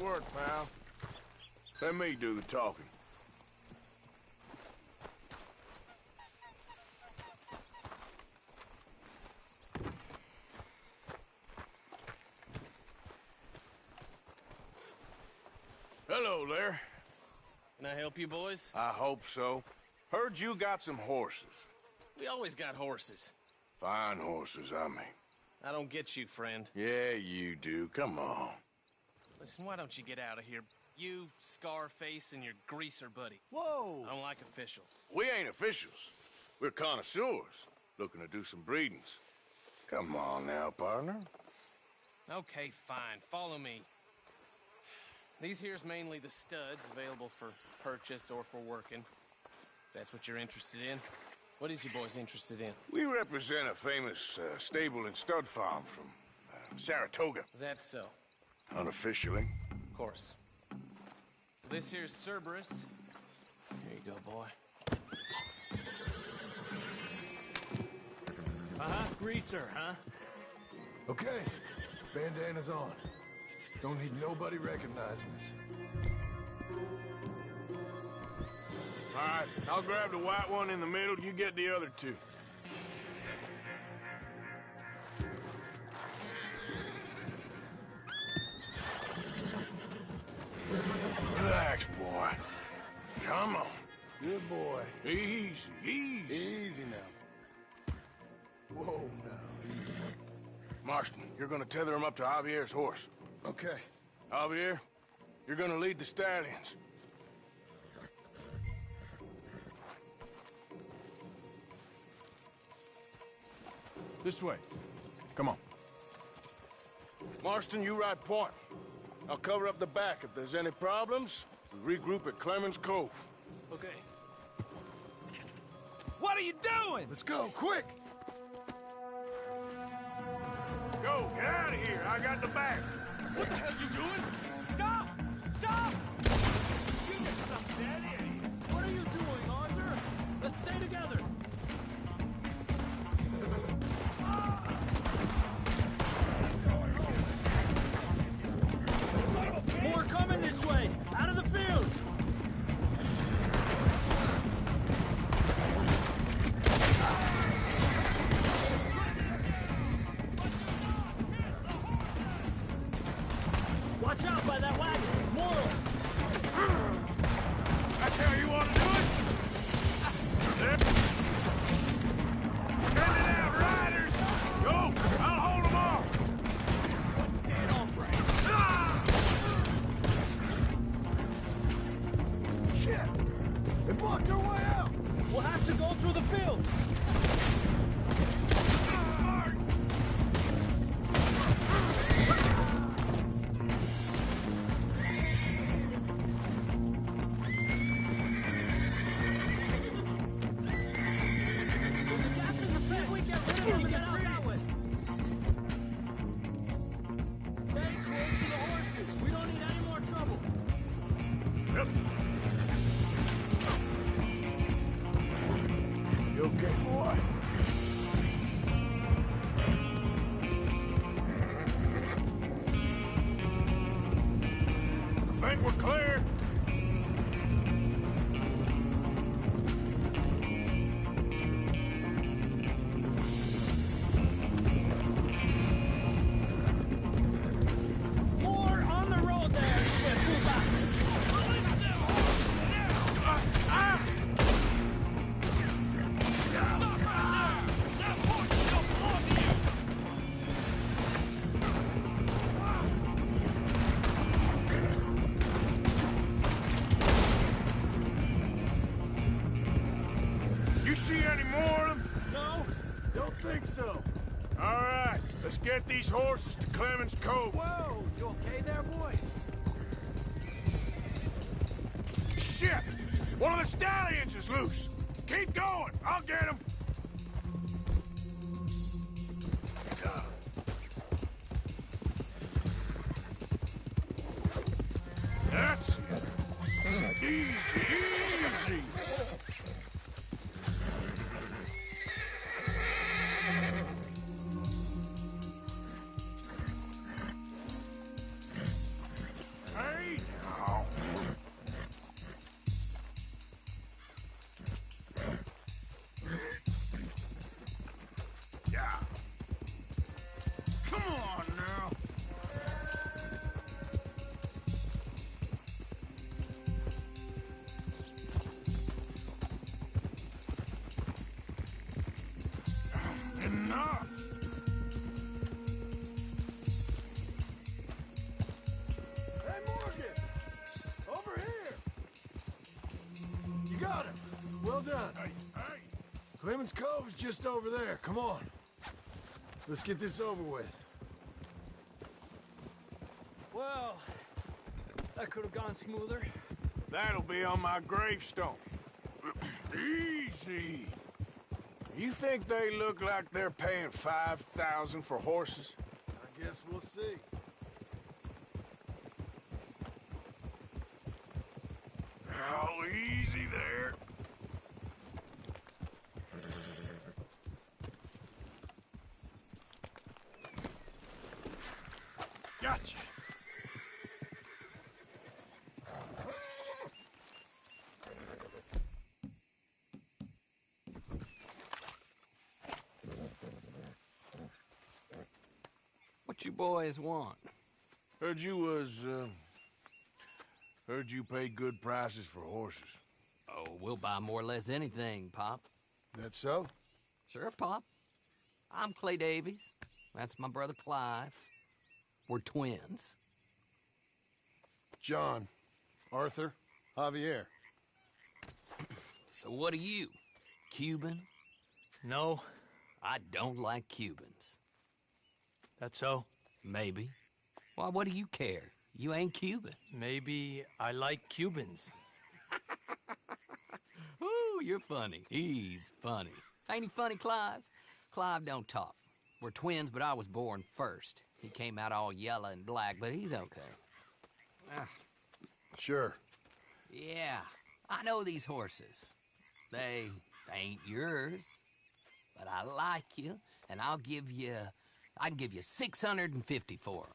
work, pal. Let me do the talking. Hello there. Can I help you, boys? I hope so. Heard you got some horses. We always got horses. Fine horses, I mean. I don't get you, friend. Yeah, you do. Come on. Listen, why don't you get out of here? You, Scarface, and your greaser buddy. Whoa! I don't like officials. We ain't officials. We're connoisseurs, looking to do some breedings. Come on now, partner. Okay, fine. Follow me. These here's mainly the studs available for purchase or for working. If that's what you're interested in. What is you boys interested in? We represent a famous stable and stud farm from Saratoga. Is that so? Unofficially. Of course. This here's Cerberus. Here you go, boy. Greaser, huh? Okay, bandana's on. Don't need nobody recognizing us. All right, I'll grab the white one in the middle. You get the other two. Relax, boy. Come on. Good boy. Easy, easy. Easy now. Whoa, now, easy. Marston, you're gonna tether him up to Javier's horse. Okay. Javier, you're gonna lead the stallions. This way. Come on. Marston, you ride point. I'll cover up the back. If there's any problems, we regroup at Clemens Cove. Okay. What are you doing? Let's go, quick! Go, get out of here. I got the back. What the hell you doing? Stop! Stop! You just some dead idiot. What are you doing, Arthur? Let's stay together. More coming this way! Out of the fields! Watch out by that wagon! Moral! That's how you want to do it? There. Send it out, riders! Go! I'll hold them off! Dead hombre! Shit! They blocked our way out! We'll have to go through the fields! Smart! There's a gap in the fence! We get rid of them and get out that way! Stay close to the horses! We don't need any more trouble! Yep. You okay, boy? I think we're clear. More on the road there! Yeah, pull back! You see any more of them? No? Don't think so. All right, let's get these horses to Clemens Cove. Whoa! You okay there, boy? Shit! One of the stallions is loose. Keep going. I'll get him. That's it. Easy, easy. Enough! Hey, Morgan! Over here! You got him! Well done. Hey, hey! Clemens Cove's just over there. Come on. Let's get this over with. Well, that could have gone smoother. That'll be on my gravestone. Easy. You think they look like they're paying $5,000 for horses? I guess we'll see. Oh, easy there. Gotcha. What you boys want? Heard you pay good prices for horses. Oh, we'll buy more or less anything, Pop. That so? Sure, Pop. I'm Clay Davies. That's my brother Clive. We're twins. John, Arthur, Javier. So what are you? Cuban? No, I don't like Cubans. that's so. Maybe. Why, what do you care? You ain't Cuban. Maybe I like Cubans. Ooh, you're funny. He's funny. Ain't he funny, Clive? Clive don't talk. We're twins, but I was born first. He came out all yellow and black, but he's okay. Sure. Yeah, I know these horses. They ain't yours, but I like you, and I can give you 650 for them.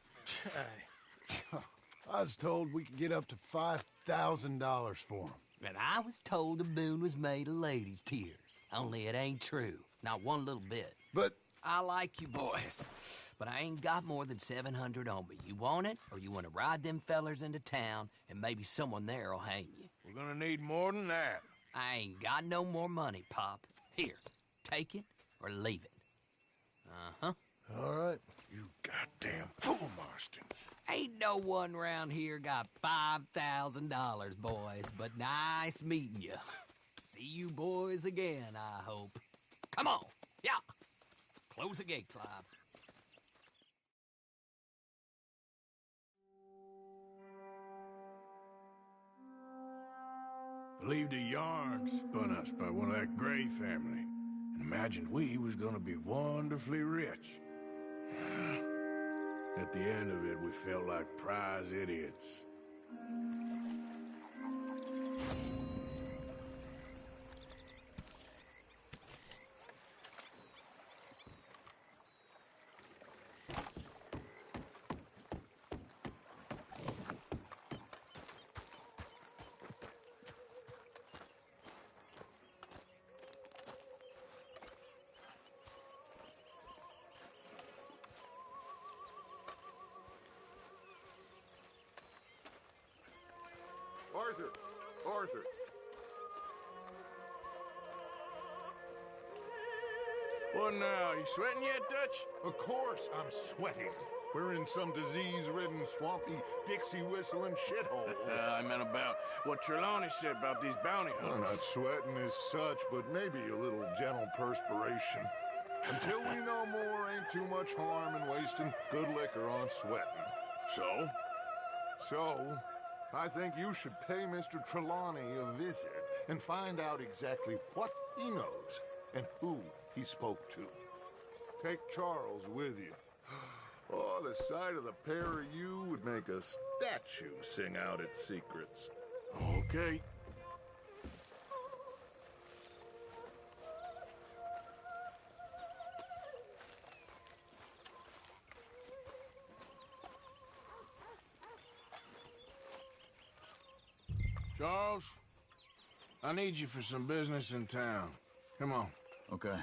I was told we could get up to $5,000 for him. And I was told the moon was made of ladies' tears. Only it ain't true. Not one little bit. But I like you boys, but I ain't got more than 700 on me. You want it, or you want to ride them fellers into town, and maybe someone there'll hang you? We're gonna need more than that. I ain't got no more money, Pop. Here, take it or leave it. Uh-huh. all right. You goddamn fool, Marston. Ain't no one round here got $5,000, boys, but nice meeting you. See you boys again, I hope. Come on, yeah. Close the gate, Clive. Believed a yarn spun us by one of that Gray family, and imagined we was gonna be wonderfully rich. At the end of it, we felt like prize idiots. Arthur! Arthur! What now? You sweating yet, Dutch? Of course I'm sweating. We're in some disease-ridden, swampy, Dixie-whistling shithole. I meant about what Trelawney said about these bounty I'm hunters. not sweating as such, but maybe a little gentle perspiration. Until we know more, ain't too much harm in wasting good liquor on sweating. So? So, I think you should pay Mr. Trelawney a visit and find out exactly what he knows and who he spoke to. Take Charles with you. Oh, the sight of the pair of you would make a statue sing out its secrets. Okay. Charles, I need you for some business in town. Come on. Okay.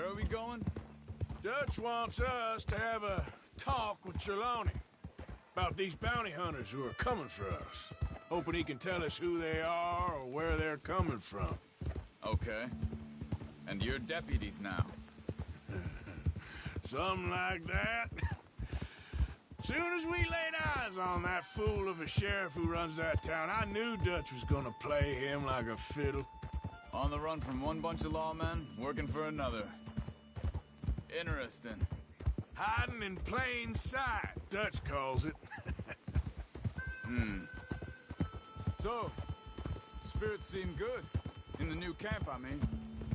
are we going? Dutch wants us to have a talk with Trelawney about these bounty hunters who are coming for us. Hoping he can tell us who they are or where they're coming from. Okay. And you're deputies now. Something like that. Soon as we laid eyes on that fool of a sheriff who runs that town, I knew Dutch was gonna play him like a fiddle. On the run from one bunch of lawmen, working for another. Interesting. Hiding in plain sight, Dutch calls it. So, spirits seem good. In the new camp, I mean.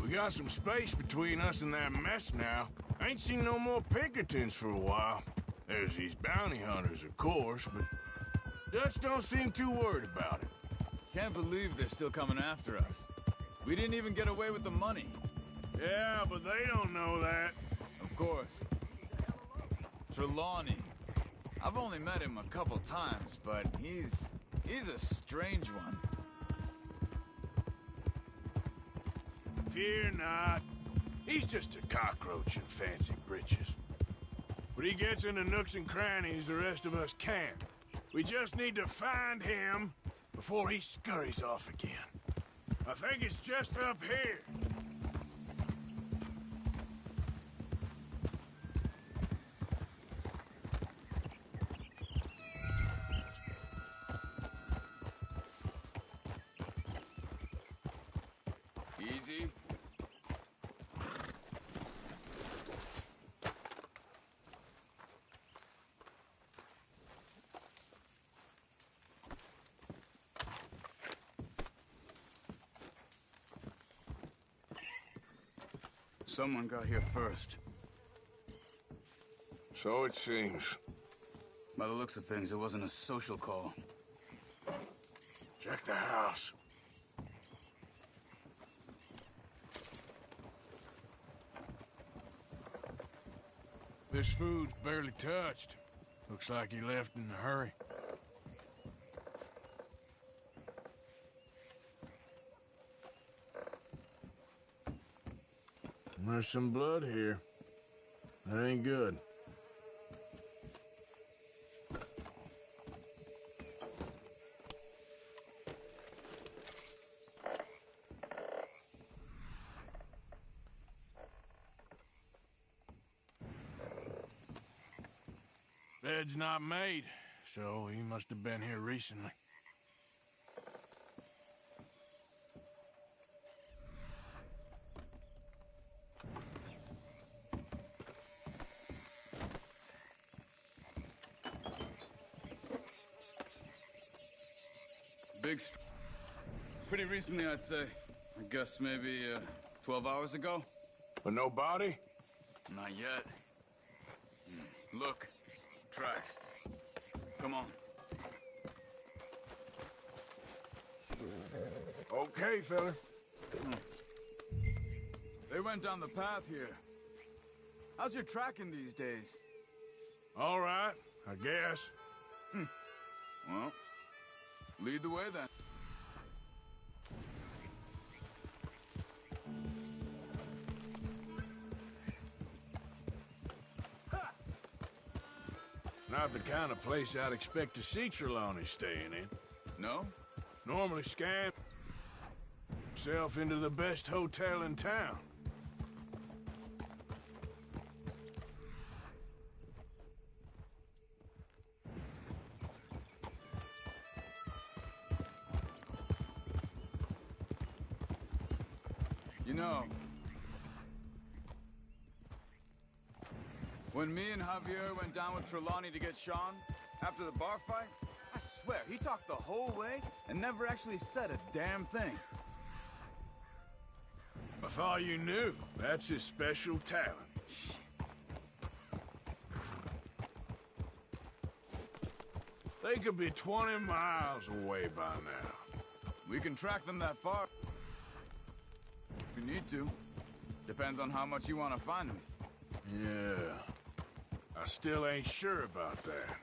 We got some space between us and that mess now. I ain't seen no more Pinkertons for a while. There's these bounty hunters, of course, but Dutch don't seem too worried about it. Can't believe they're still coming after us. We didn't even get away with the money. Yeah, but they don't know that. Of course. Trelawney. I've only met him a couple times, but he's a strange one. Fear not. He's just a cockroach in fancy breeches. But he gets into nooks and crannies the rest of us can't. We just need to find him before he scurries off again. I think it's just up here. Easy. Someone got here first. So it seems. By the looks of things, it wasn't a social call. Check the house. This food's barely touched. Looks like he left in a hurry. There's some blood here. That ain't good. Bed's not made, so he must have been here recently. Pretty recently, I'd say. I guess maybe 12 hours ago? But no body? Not yet. Look. Tracks. Come on. Okay, fella. They went down the path here. How's your tracking these days? All right, I guess. Well, lead the way then. Not the kind of place I'd expect to see Trelawney staying in. No? Normally scam himself into the best hotel in town. You know, when me and Javier went down with Trelawney to get Sean, after the bar fight, I swear, he talked the whole way and never actually said a damn thing. I thought you knew. That's his special talent. They could be 20 miles away by now. We can track them that far. We need to. Depends on how much you want to find them. Yeah. I still ain't sure about that.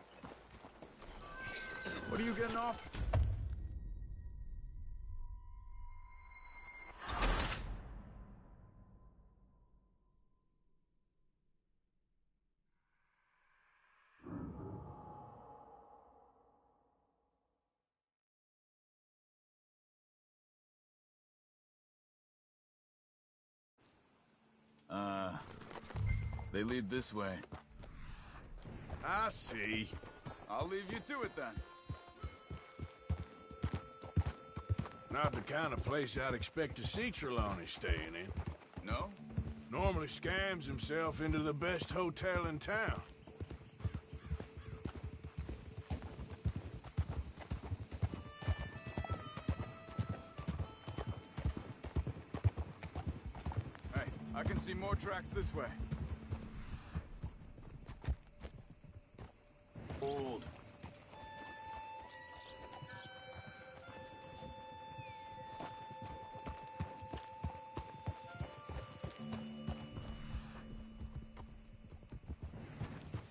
What are you getting off? They lead this way. I see. I'll leave you to it then. Not the kind of place I'd expect to see Trelawney staying in. No? Normally scams himself into the best hotel in town. Hey, I can see more tracks this way. Old.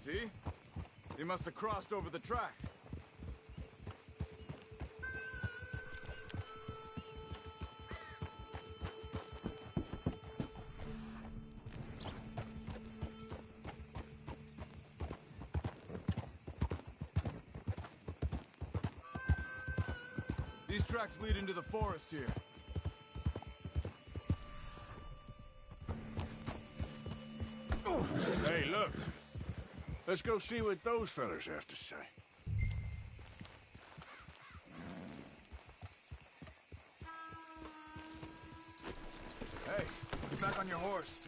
See? He must have crossed over the tracks. These tracks lead into the forest here. Hey, look. Let's go see what those fellas have to say. Hey, get back on your horse.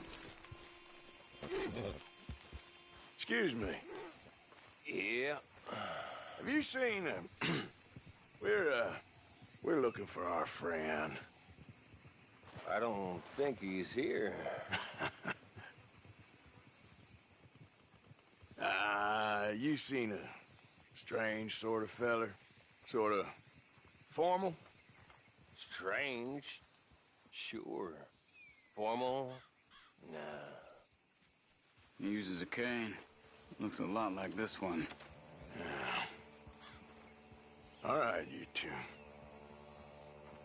Excuse me. Yeah, Have you seen we're looking for our friend. I don't think he's here. You seen a strange sort of feller? Sort of formal? Strange? Sure. Formal? Nah. He uses a cane. Looks a lot like this one. All right, you two.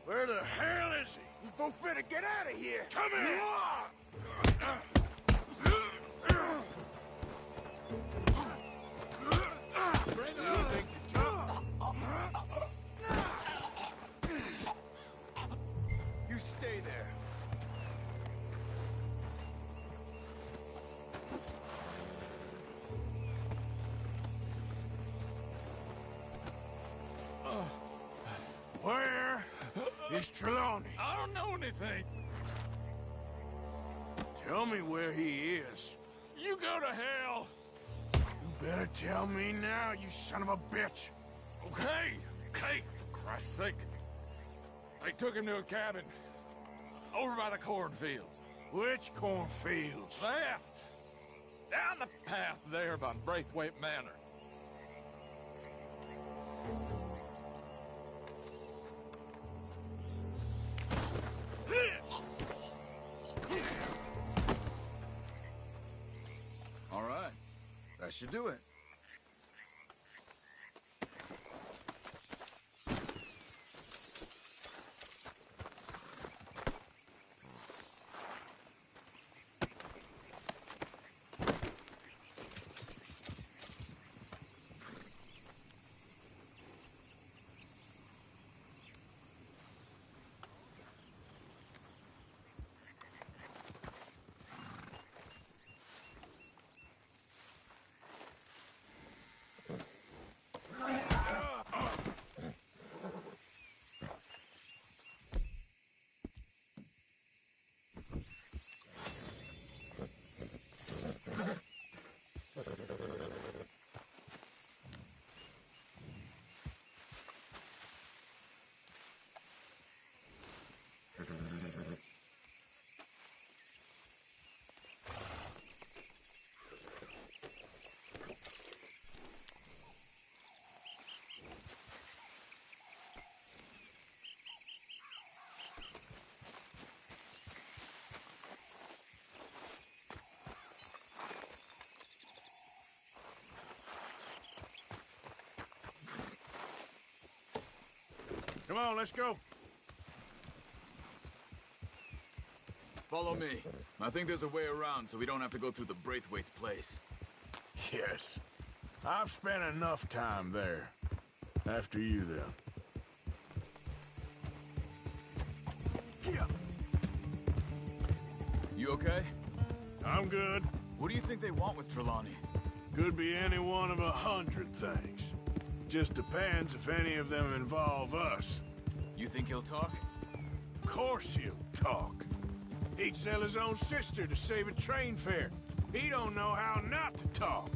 Where the hell is he? You both better get out of here! Come here! Still think you're tough? You stay there. Where is Trelawney? I don't know anything. Tell me where he is. You go to hell. You better tell me now, you son of a bitch. Okay, okay, for Christ's sake. They took him to a cabin over by the cornfields. Which cornfields? Left. Down the path there by Braithwaite Manor. All right. That should do it. Come on, let's go. Follow me. I think there's a way around so we don't have to go through the Braithwaite's place. Yes. I've spent enough time there. After you, then. You okay? I'm good. What do you think they want with Trelawney? Could be any one of 100 things. Just depends if any of them involve us. You think he'll talk? Of course he'll talk. He'd sell his own sister to save a train fare. He don't know how not to talk.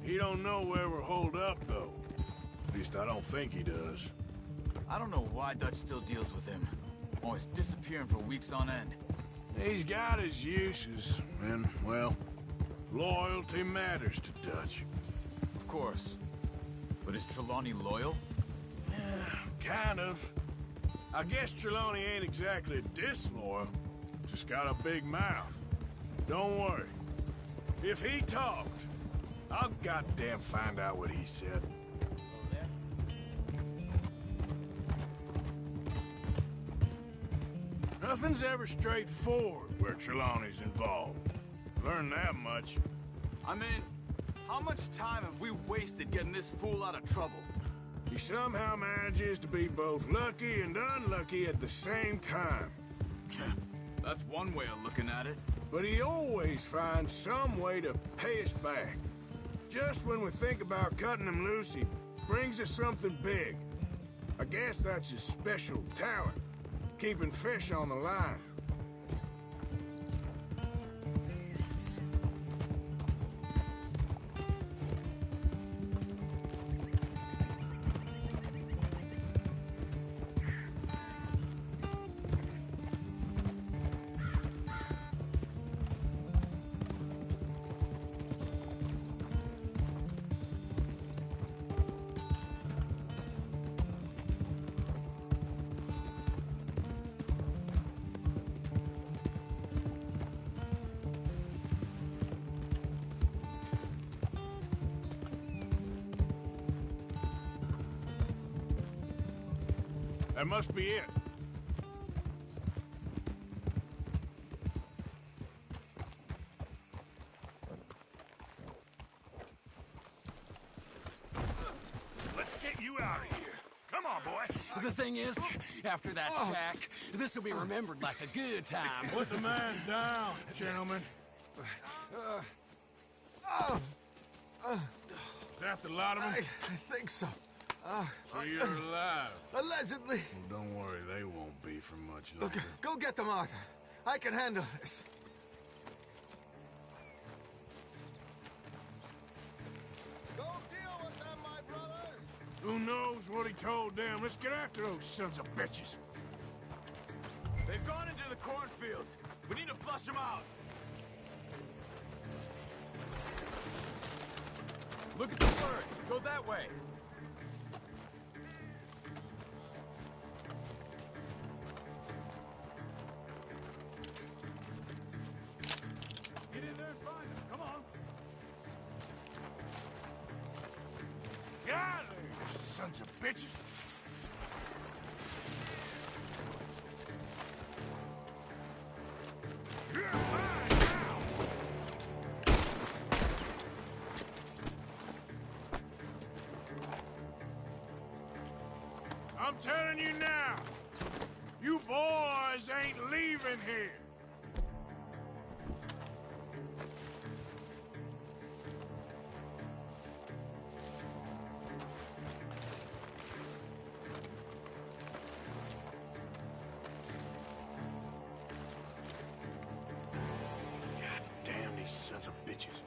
He don't know where we're holed up, though. At least I don't think he does. I don't know why Dutch still deals with him. Always disappearing for weeks on end. He's got his uses, and, well, loyalty matters to Dutch. Of course. But is Trelawney loyal? Kind of. I guess Trelawney ain't exactly disloyal. Just got a big mouth. Don't worry. If he talked, I'll goddamn find out what he said. Nothing's ever straightforward where Trelawney's involved. Learned that much. I mean, how much time have we wasted getting this fool out of trouble? He somehow manages to be both lucky and unlucky at the same time. That's one way of looking at it. But he always finds some way to pay us back. Just when we think about cutting him loose, he brings us something big. I guess that's his special talent, keeping fish on the line. That must be it. Let's get you out of here. Come on, boy. The thing is, after that shack, this will be remembered like a good time. Put the man down, gentlemen. Is that the lot of them? I think so. So you're alive. Allegedly. Well, don't worry, they won't be for much longer. Look, go get them, Arthur. I can handle this. Go deal with them, my brothers. Who knows what he told them? Let's get after those sons of bitches. They've gone into the cornfields. We need to flush them out. Look at the birds. Go that way. Get in there and find him. Come on. Golly, sons of bitches. You're mine now. I'm telling you now, you boys ain't leaving here. God damn these sons of bitches.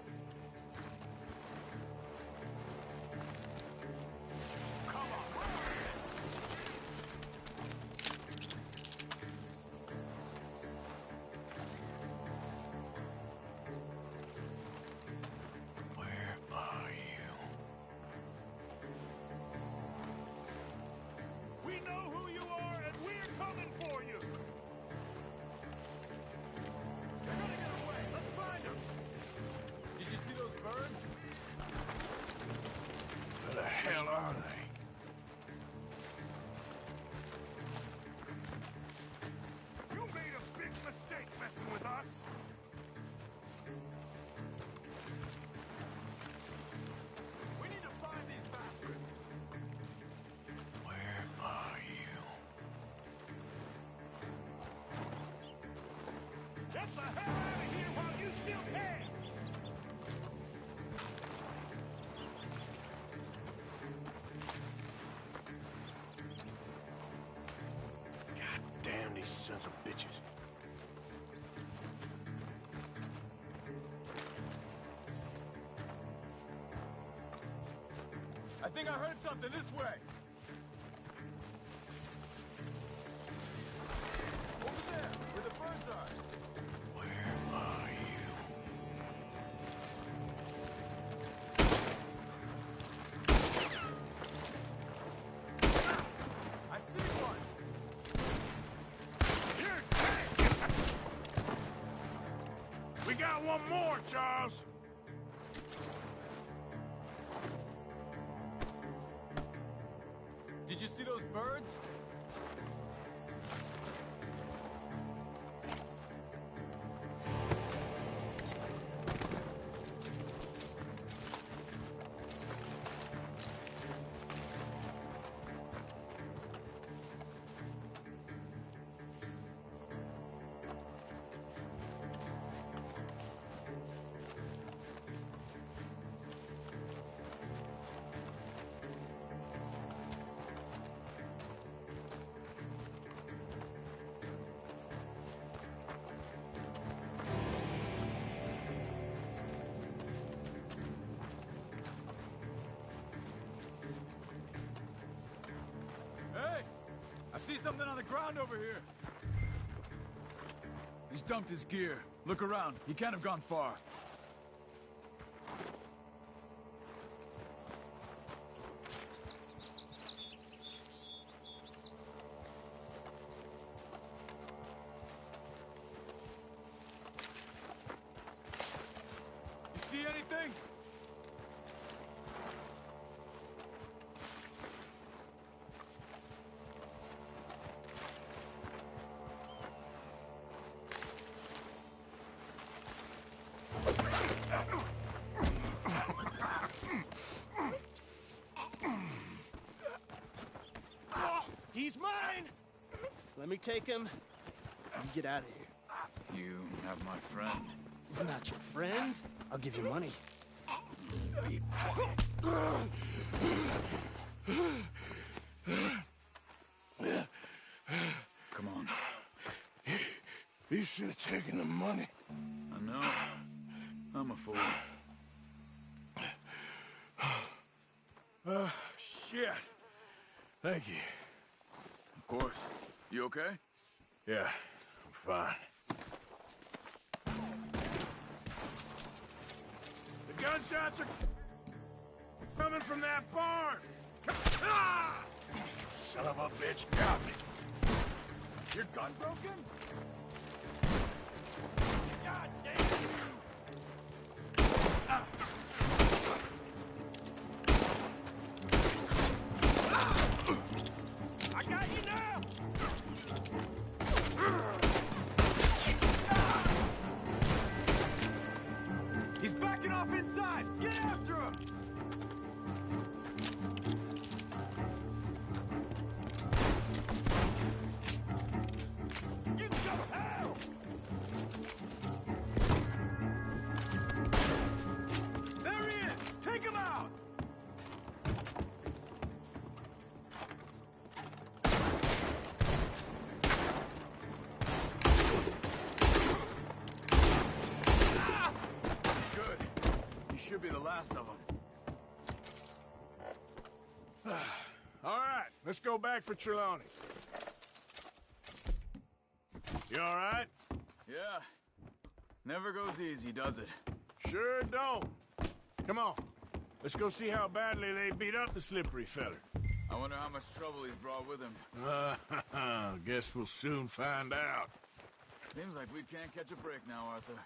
Come on. Where are you? We know who you are, and we're coming for you. They're gonna get away. Let's find them. Did I think I heard something this way. Over there, where the birds are. Where are you? I see one. You're dead! We got one more, Charles. Did you see those birds? Hey! I see something on the ground over here. He's dumped his gear. Look around. He can't have gone far. You see anything? He's mine! Let me take him. You get out of here. You have my friend. He's not your friend. I'll give you money. Be quiet. Come on. You should have taken the money. I know. I'm a fool. Shit. Thank you. Of course. You okay? Yeah, I'm fine. The gunshots are coming from that barn. Ah! Son of a bitch got me. Your gun broken? God damn you! Ah! I got you now! He's backing off inside! Get after him! Give some hell! There he is! Take him out! Good. You should be the last of them. All right, let's go back for Trelawney. You all right? Yeah. Never goes easy, does it? Sure don't. Come on. Let's go see how badly they beat up the slippery feller. I wonder how much trouble he's brought with him. Guess we'll soon find out. Seems like we can't catch a break now, Arthur.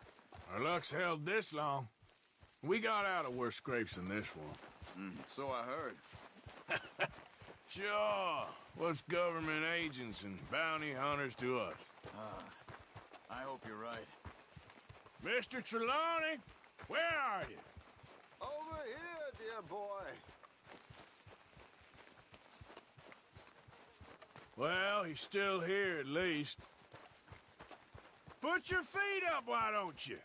Our luck's held this long. We got out of worse scrapes than this one. So I heard. Sure. What's government agents and bounty hunters to us? I hope you're right. Mr. Trelawney, where are you? Over here, dear boy. Well, he's still here at least. Put your feet up, why don't you?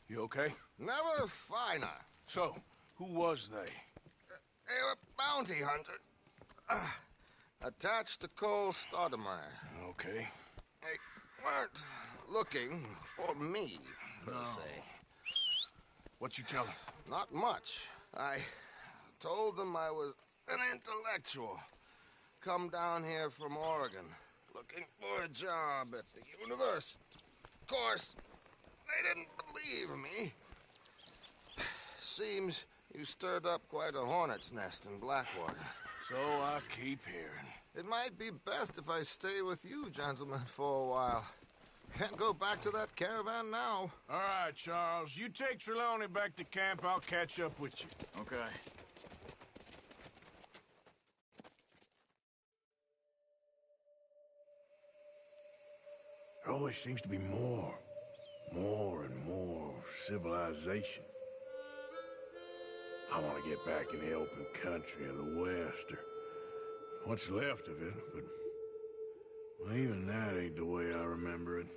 You okay? Never finer. So, who was they? They were bounty hunter. Attached to Cole Stoudemire. Okay. They weren't looking for me, per se. What you tell them? Not much. I told them I was an intellectual. Come down here from Oregon, looking for a job at the university. Of course, they didn't believe me. Seems you stirred up quite a hornet's nest in Blackwater. So I keep hearing. It might be best if I stay with you, gentlemen, for a while. Can't go back to that caravan now. All right, Charles. You take Trelawney back to camp. I'll catch up with you. Okay. There always seems to be more and more civilization. I want to get back in the open country of the West, or what's left of it, but well, even that ain't the way I remember it.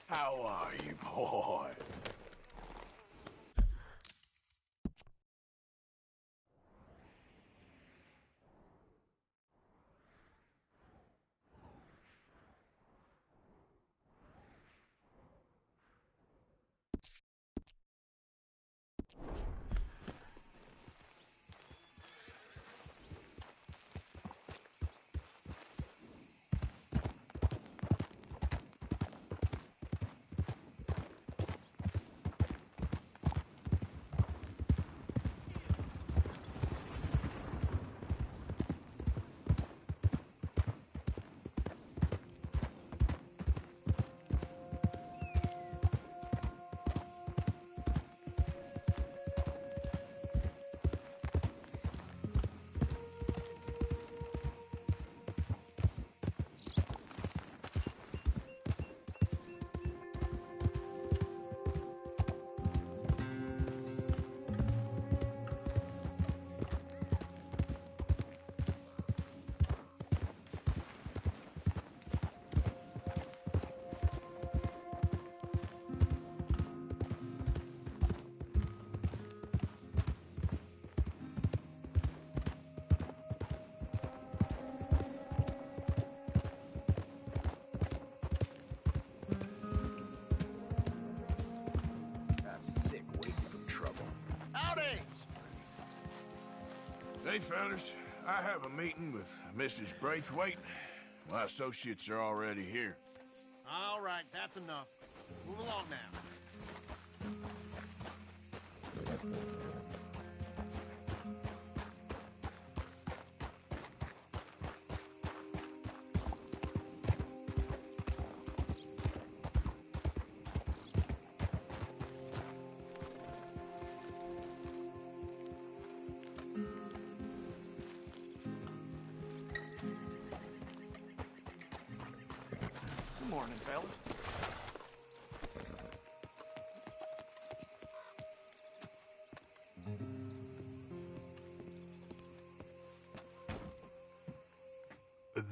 How are you, boy? Hey, fellas. I have a meeting with Mrs. Braithwaite. My associates are already here. All right, that's enough. Move along now. Good morning, fella.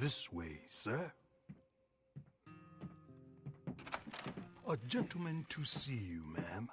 This way, sir. A gentleman to see you, ma'am.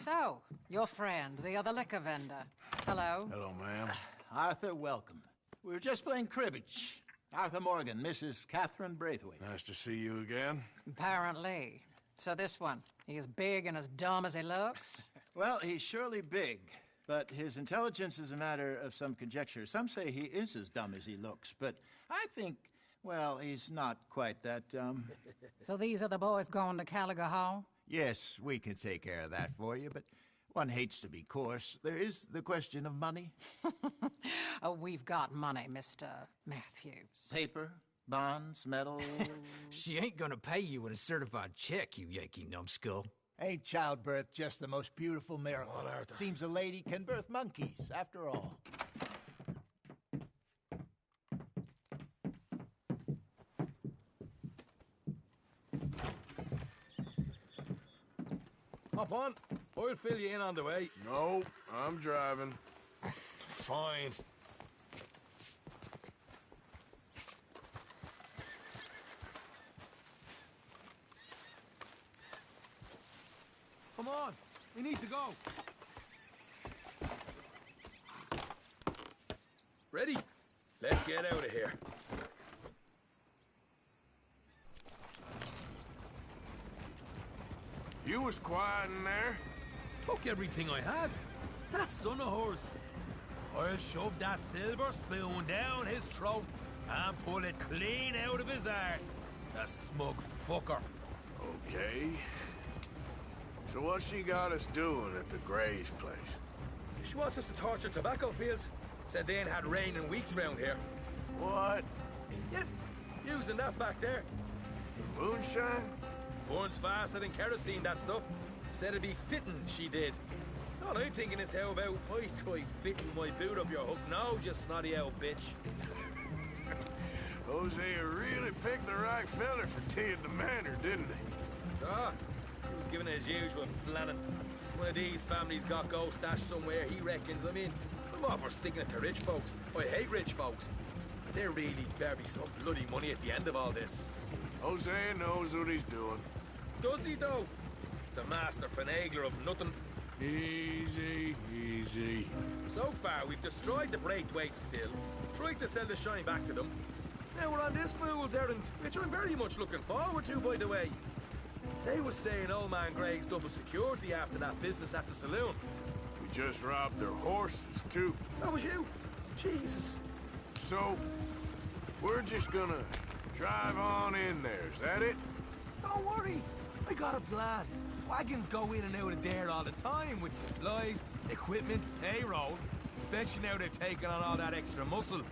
So, your friend, the other liquor vendor. Hello. Hello, ma'am. Arthur, welcome. We were just playing cribbage. Arthur Morgan, Mrs. Catherine Braithwaite. Nice to see you again. Apparently. So this one, he is big and as dumb as he looks? Well, he's surely big, but his intelligence is a matter of some conjecture. Some say he is as dumb as he looks, but I think, well, he's not quite that dumb. So these are the boys going to Caliga Hall? Yes, we can take care of that for you, but one hates to be coarse. There is the question of money. Oh, we've got money, Mr. Matthews. Paper, bonds, metal. She ain't gonna pay you in a certified check, you Yankee numbskull. Ain't childbirth just the most beautiful miracle? Well, Arthur. Seems a lady can birth monkeys, after all. Hop on. I'll fill you in on the way. No, I'm driving. Fine. We need to go. Ready? Let's get out of here. You was quiet in there? Took everything I had. That son of hers. I'll shove that silver spoon down his throat and pull it clean out of his arse. The smug fucker. Okay. So what's she got us doing at the Gray's place? She wants us to torture tobacco fields. Said they ain't had rain in weeks round here. What? Yep, using that back there. Moonshine? Burns faster than kerosene, that stuff. Said it'd be fitting, she did. All I'm thinking is how about I try fitting my boot up your hook now, you snotty old bitch. Hosea really picked the right feller for tea at the manor, didn't he? Ah, he was giving his usual flannin'. One of these families got gold stashed somewhere, he reckons. I mean, I'm all for sticking it to rich folks. I hate rich folks. But there really better be some bloody money at the end of all this. Hosea knows what he's doing. Does he, though? The master finagler of nothing. Easy, easy. So far, we've destroyed the Braithwaite still, tried to sell the shine back to them. Now we're on this fool's errand, which I'm very much looking forward to, by the way. They was saying old man Greg's double security after that business at the saloon. We just robbed their horses, too. That was you? Jesus. So, we're just gonna drive on in there, is that it? Don't worry. I got a plan. Wagons go in and out of there all the time with supplies, equipment, payroll. Especially now they're taking on all that extra muscle.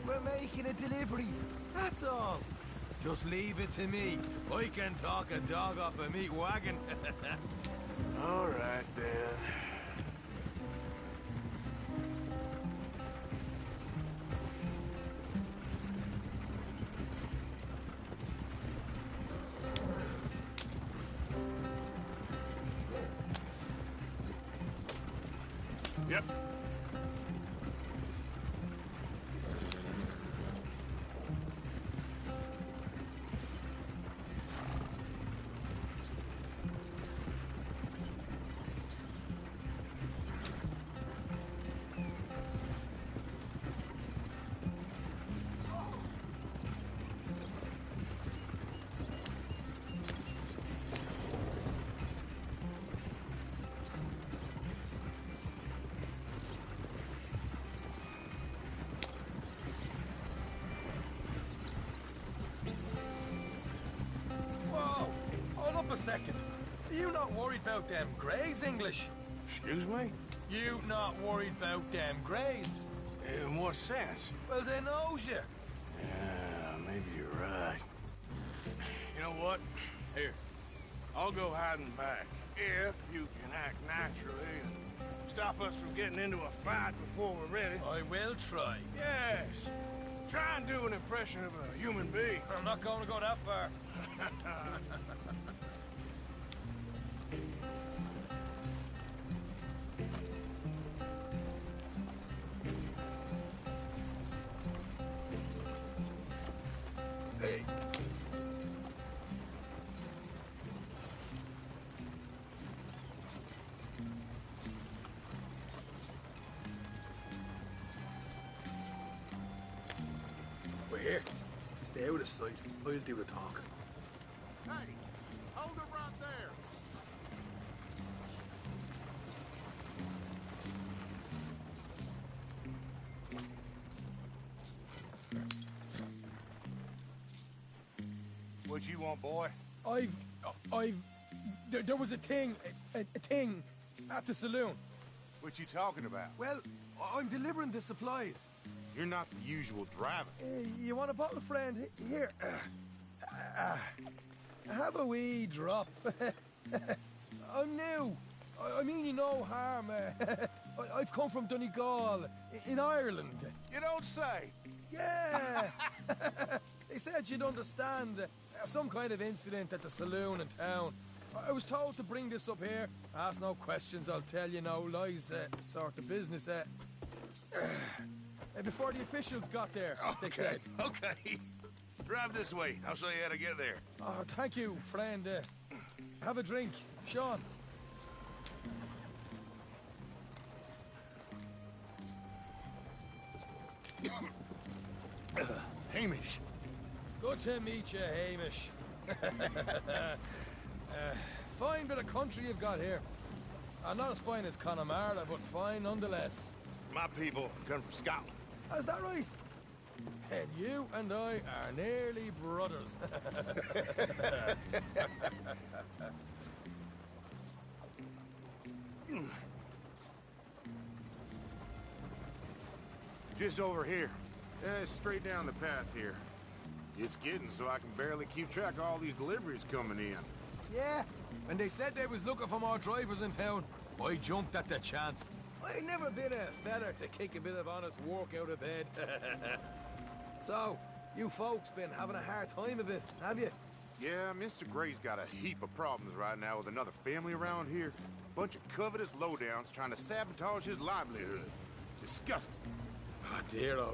We're making a delivery, that's all. Just leave it to me. I can talk a dog off a meat wagon. All right, then. Yep. A second. Are you not worried about them Greys, English? Excuse me? You not worried about them Greys? In what sense? Well, they knows you. Yeah, maybe you're right. You know what? Here, I'll go hiding back. If you can act naturally and stop us from getting into a fight before we're ready. I will try. Yes. Try and do an impression of a human being. I'm not going to go that far. Hey. We're here. Stay out of sight. I'll do the talking. Hey, hold it right there. What you want, boy? There was a thing at the saloon. What you talking about? Well, I'm delivering the supplies. You're not the usual driver. You want a bottle, friend? Here. Have a wee drop. I'm new. I mean you no harm. I've come from Donegal, in Ireland. You don't say. Yeah. They said you'd understand. Some kind of incident at the saloon in town. I was told to bring this up here. Ask no questions, I'll tell you no lies. Sort of business. Before the officials got there, they said. Okay. Drive this way. I'll show you how to get there. Oh, thank you, friend. Have a drink. Sean. Good to meet you, Hamish. Fine bit of country you've got here. Not as fine as Connemara, but fine nonetheless. My people come from Scotland. Is that right? And you and I are nearly brothers. Just over here. Straight down the path here. It's getting so I can barely keep track of all these deliveries coming in. Yeah, when they said they was looking for more drivers in town, I jumped at the chance. I never been a feller to kick a bit of honest work out of bed. So, you folks been having a hard time of it, have you? Yeah, Mr. Gray's got a heap of problems right now with another family around here. Bunch of covetous lowdowns trying to sabotage his livelihood. Disgusting. Oh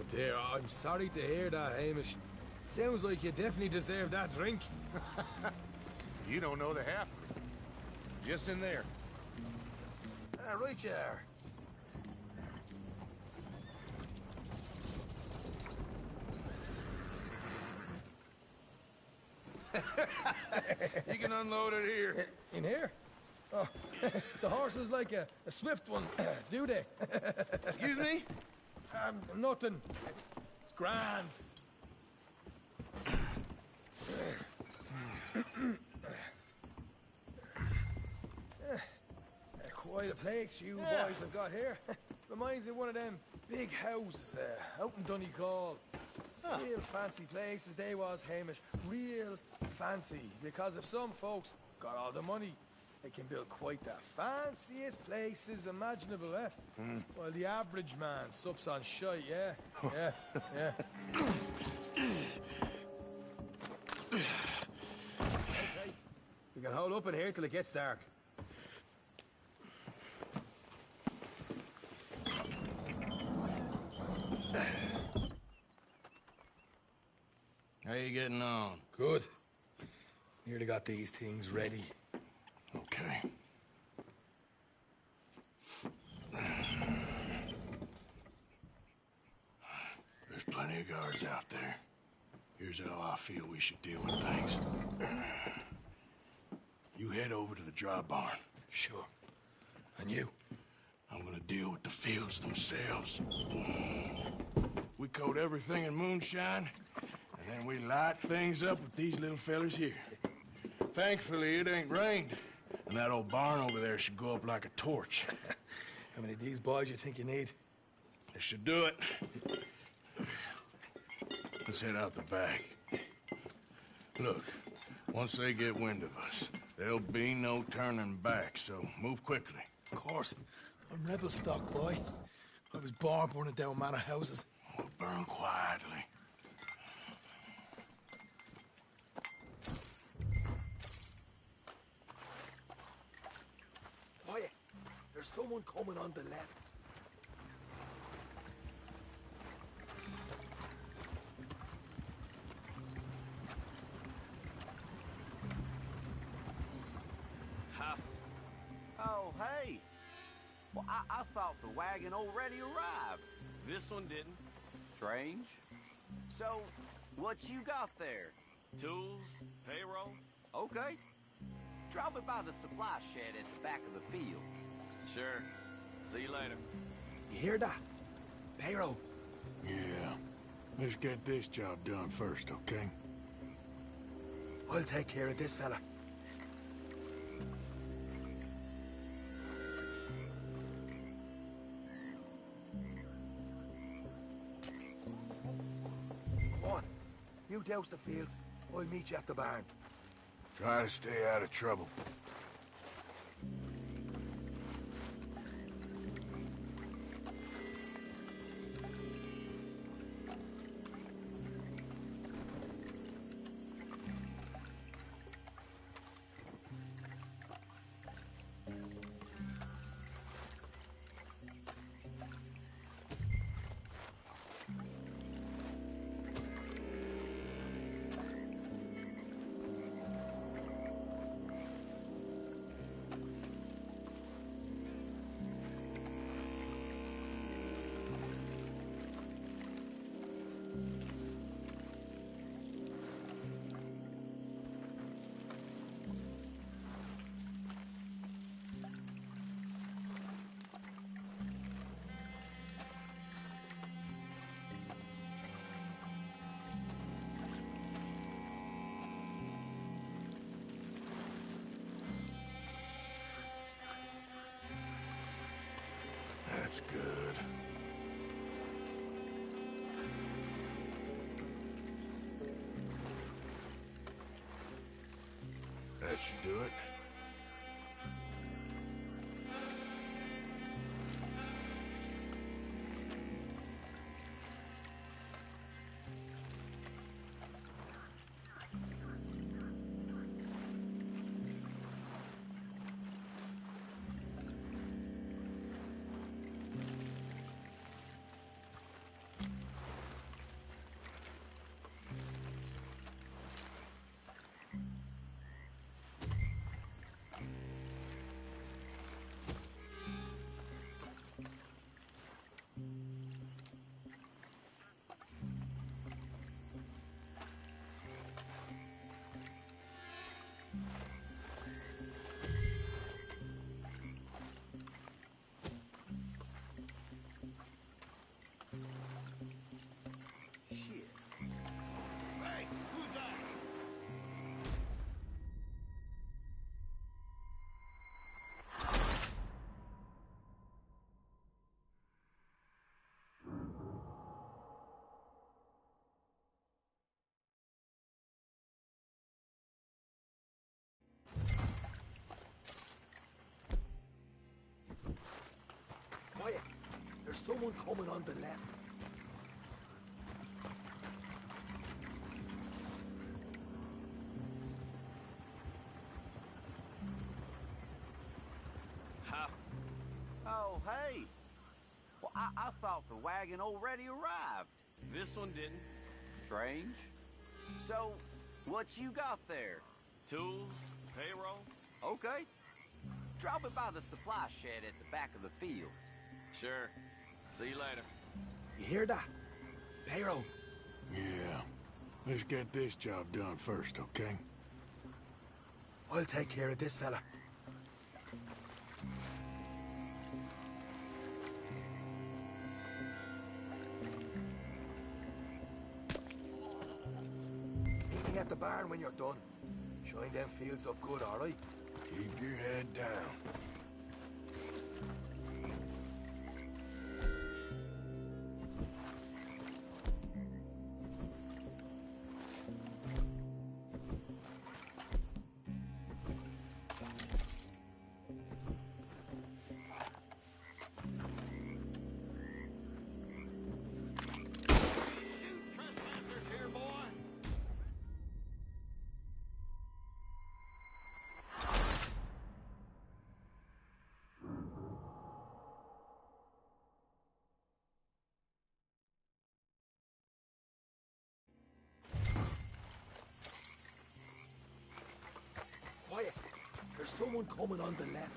dear, I'm sorry to hear that, Hamish. Sounds like you definitely deserve that drink. You don't know the half of it. Just in there. Right you are. You can unload it here. In here? Oh, the horse is like a swift one, do they? Excuse me? Nothing. It's grand. Quite a place you boys have got here. Reminds me of one of them big houses out in Donegal. Real fancy places they was, Hamish. Real fancy. Because if some folks got all the money, they can build quite the fanciest places imaginable, eh? Well, the average man sups on shite, yeah? Yeah. Okay. We can hold up in here till it gets dark. How you getting on? Good. Nearly got these things ready. Okay. There's plenty of guards out there. Here's how I feel we should deal with things. You head over to the dry barn. Sure. And you? I'm gonna deal with the fields themselves. We coat everything in moonshine, and then we light things up with these little fellers here. Thankfully, it ain't rained, and that old barn over there should go up like a torch. How many of these boys you think you need? This should do it. Let's head out the back. Look, once they get wind of us, there'll be no turning back, so move quickly. Of course. I'm rebel stock, boy. I was born burning down manor houses. We'll burn quietly. Quiet. There's someone coming on the left. Oh, hey. Well, I thought the wagon already arrived. This one didn't. Strange. So, what you got there? Tools, payroll. Okay. Drop it by the supply shed at the back of the fields. Sure. See you later. You hear that? Payroll. Yeah. Let's get this job done first, okay? I'll take care of this fella. Come on. You douse the fields. I'll meet you at the barn. Try to stay out of trouble. That's good. That should do it. Quiet. There's someone coming on the left. Huh? Oh, hey. Well, I thought the wagon already arrived. This one didn't. Strange. So, what you got there? Tools, payroll. Okay. Drop it by the supply shed at the back of the fields. Sure. See you later. You hear that? Payroll. Yeah. Let's get this job done first, okay? I'll take care of this fella. Meet me at the barn when you're done. Shine them fields up good, all right? Keep your head down. Quiet. There's someone coming on the left.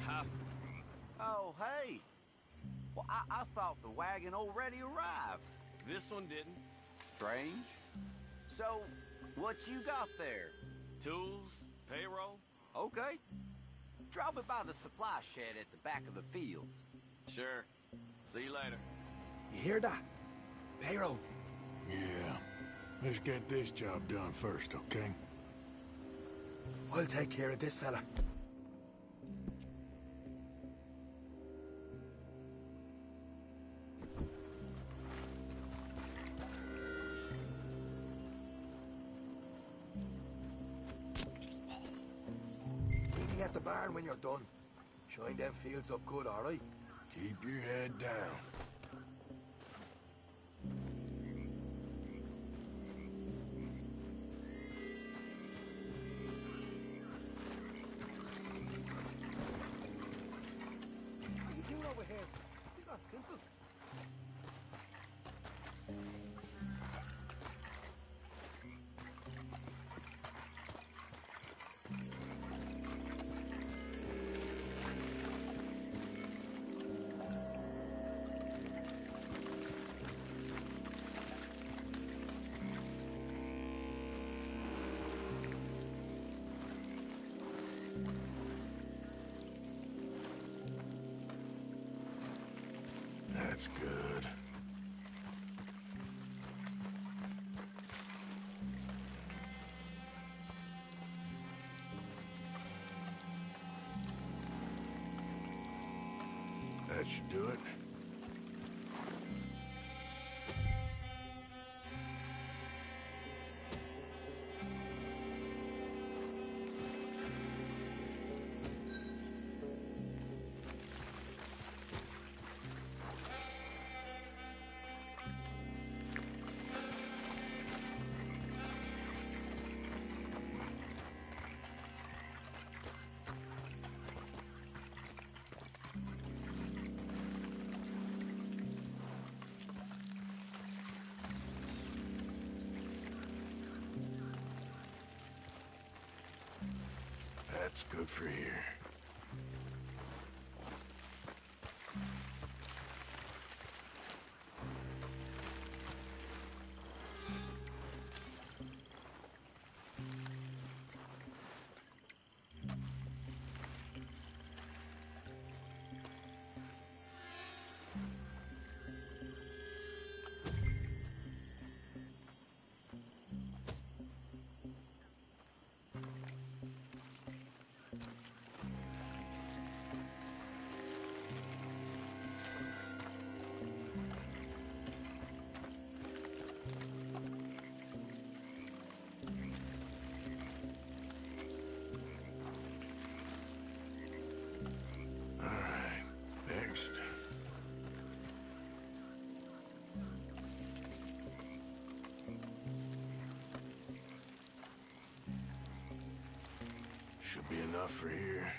Huh? Oh, hey. Well, I thought the wagon already arrived. This one didn't. Strange. So, what you got there? Tools, payroll. Okay. Drop it by the supply shed at the back of the fields. Sure. See you later. You hear that? Payroll. Yeah. Let's get this job done first, okay? I'll take care of this fella. Meet me at the barn when you're done. Shine them fields up good, all right? Keep your head down. What are you doing over here? You got simple. That's good. That should do it. That's good for here. Should be enough for here.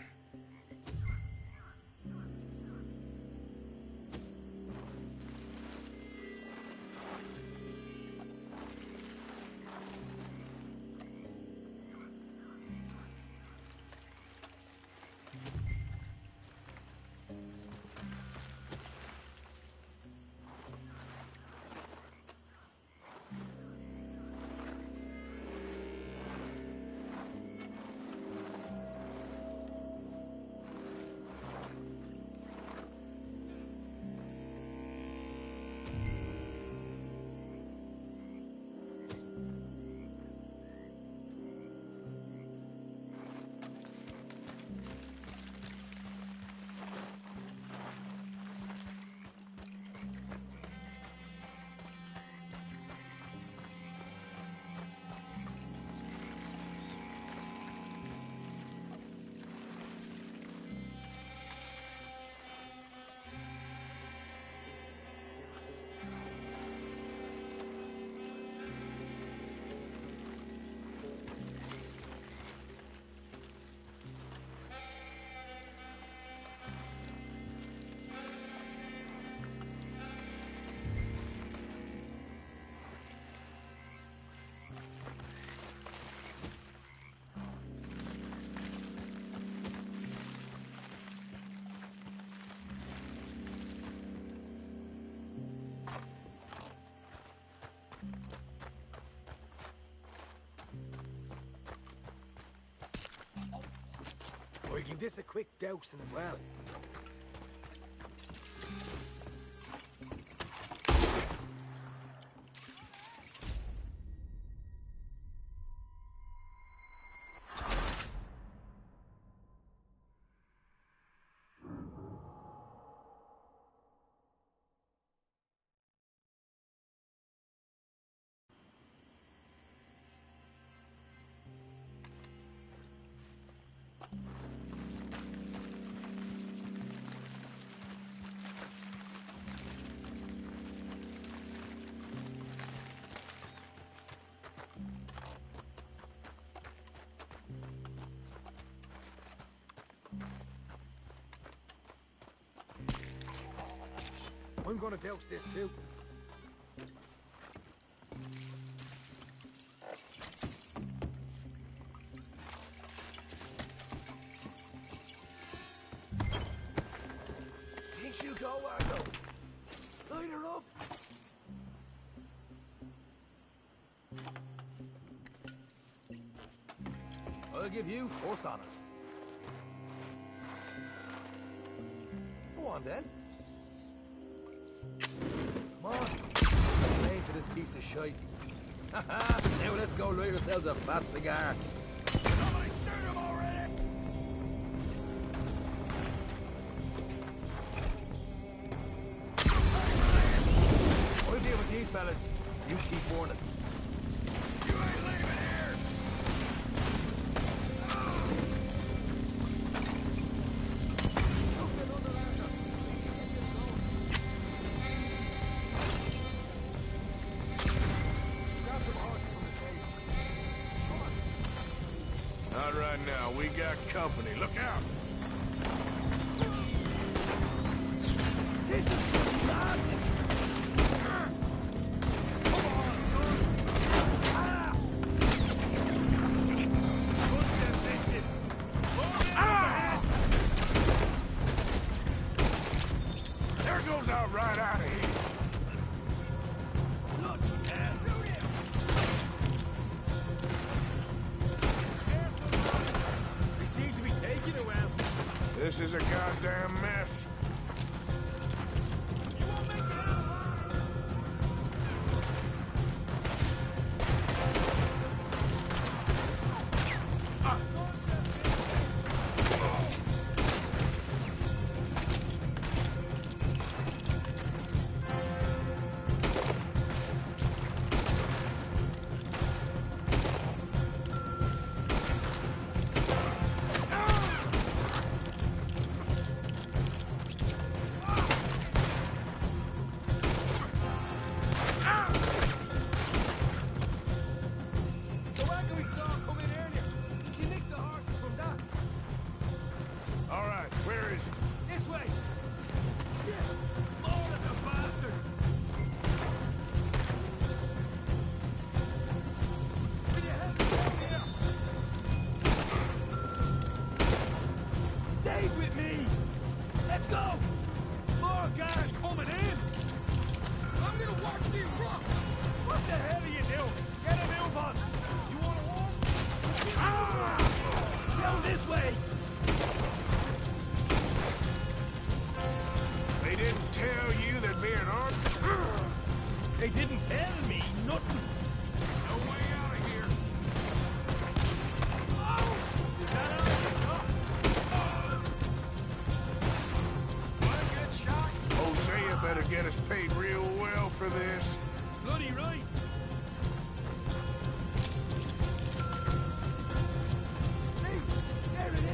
Or you give this a quick dousing as well. I'm gonna douse this too. Think she'll go, Argo? Light her up. I'll give you first honors. Go on then. piece of shite. Now let's go light ourselves a fat cigar. Somebody shoot him already! I'll deal with these fellas. You keep warning. You ain't leaving here! Not right now. We got company. Look out! This is madness! There goes out right out of here. They seem to be taking it well. This is a goddamn mess. They didn't tell me nothing. No way out of here. Oh! Is that all? One good shot. Hosea better get us paid real well for this. Bloody right. Hey, there it is.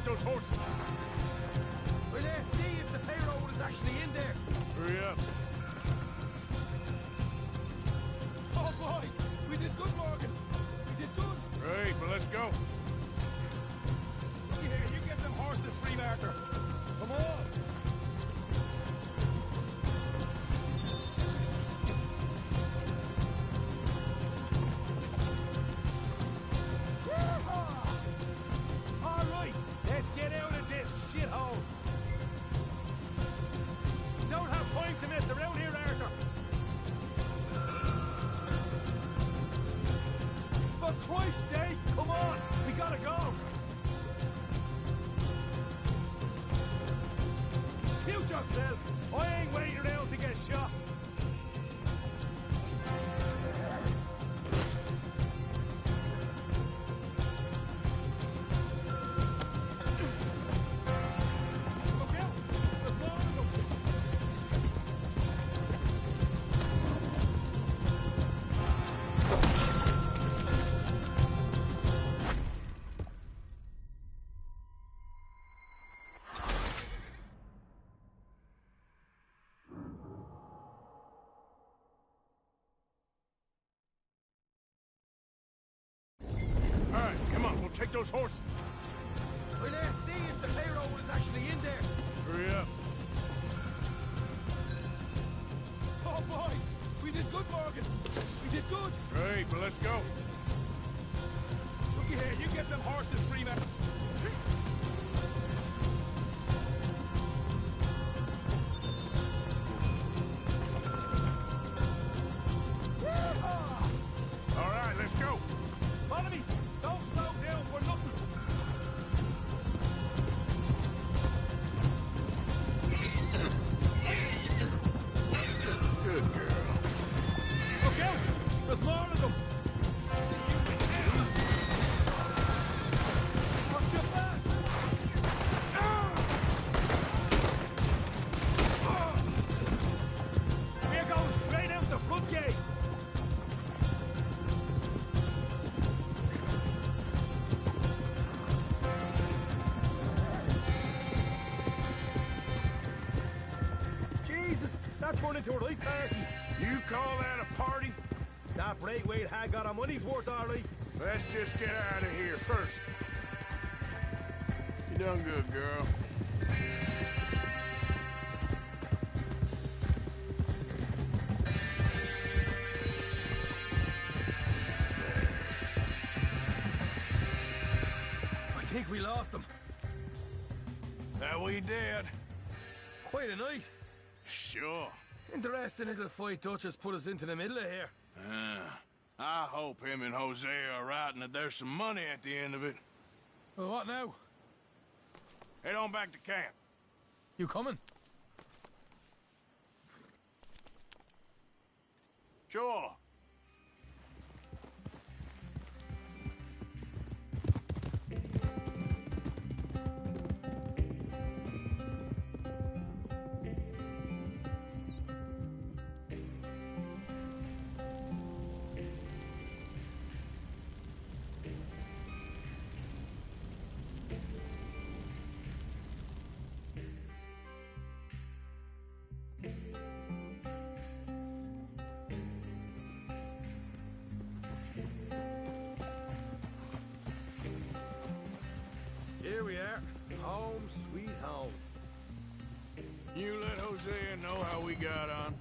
Those horses. Well, let's see if the payroll is actually in there. Hurry up. Oh boy, we did good, Morgan. We did good. Great, well let's go. Looky here, you get them horses free, Arthur. Come on. Yourself. I ain't waiting around to get shot. Take those horses. Well, let's see if the payroll is actually in there. Hurry up. Oh boy, we did good, Morgan. We did good. Great, well let's go. Looky here, you get them horses free, man. That turned into a right party. You call that a party? That Braithwaite had got our money's worth, all right. Let's just get out of here first. You done good, girl. I think we lost him. That we did. Quite a night. Sure. Interesting little fight Dutch has put us into the middle of here. I hope him and Hosea are right and that there's some money at the end of it. Well, what now? Head on back to camp. You coming? Sure. Here we are. Home, sweet home. You let Hosea know how we got on.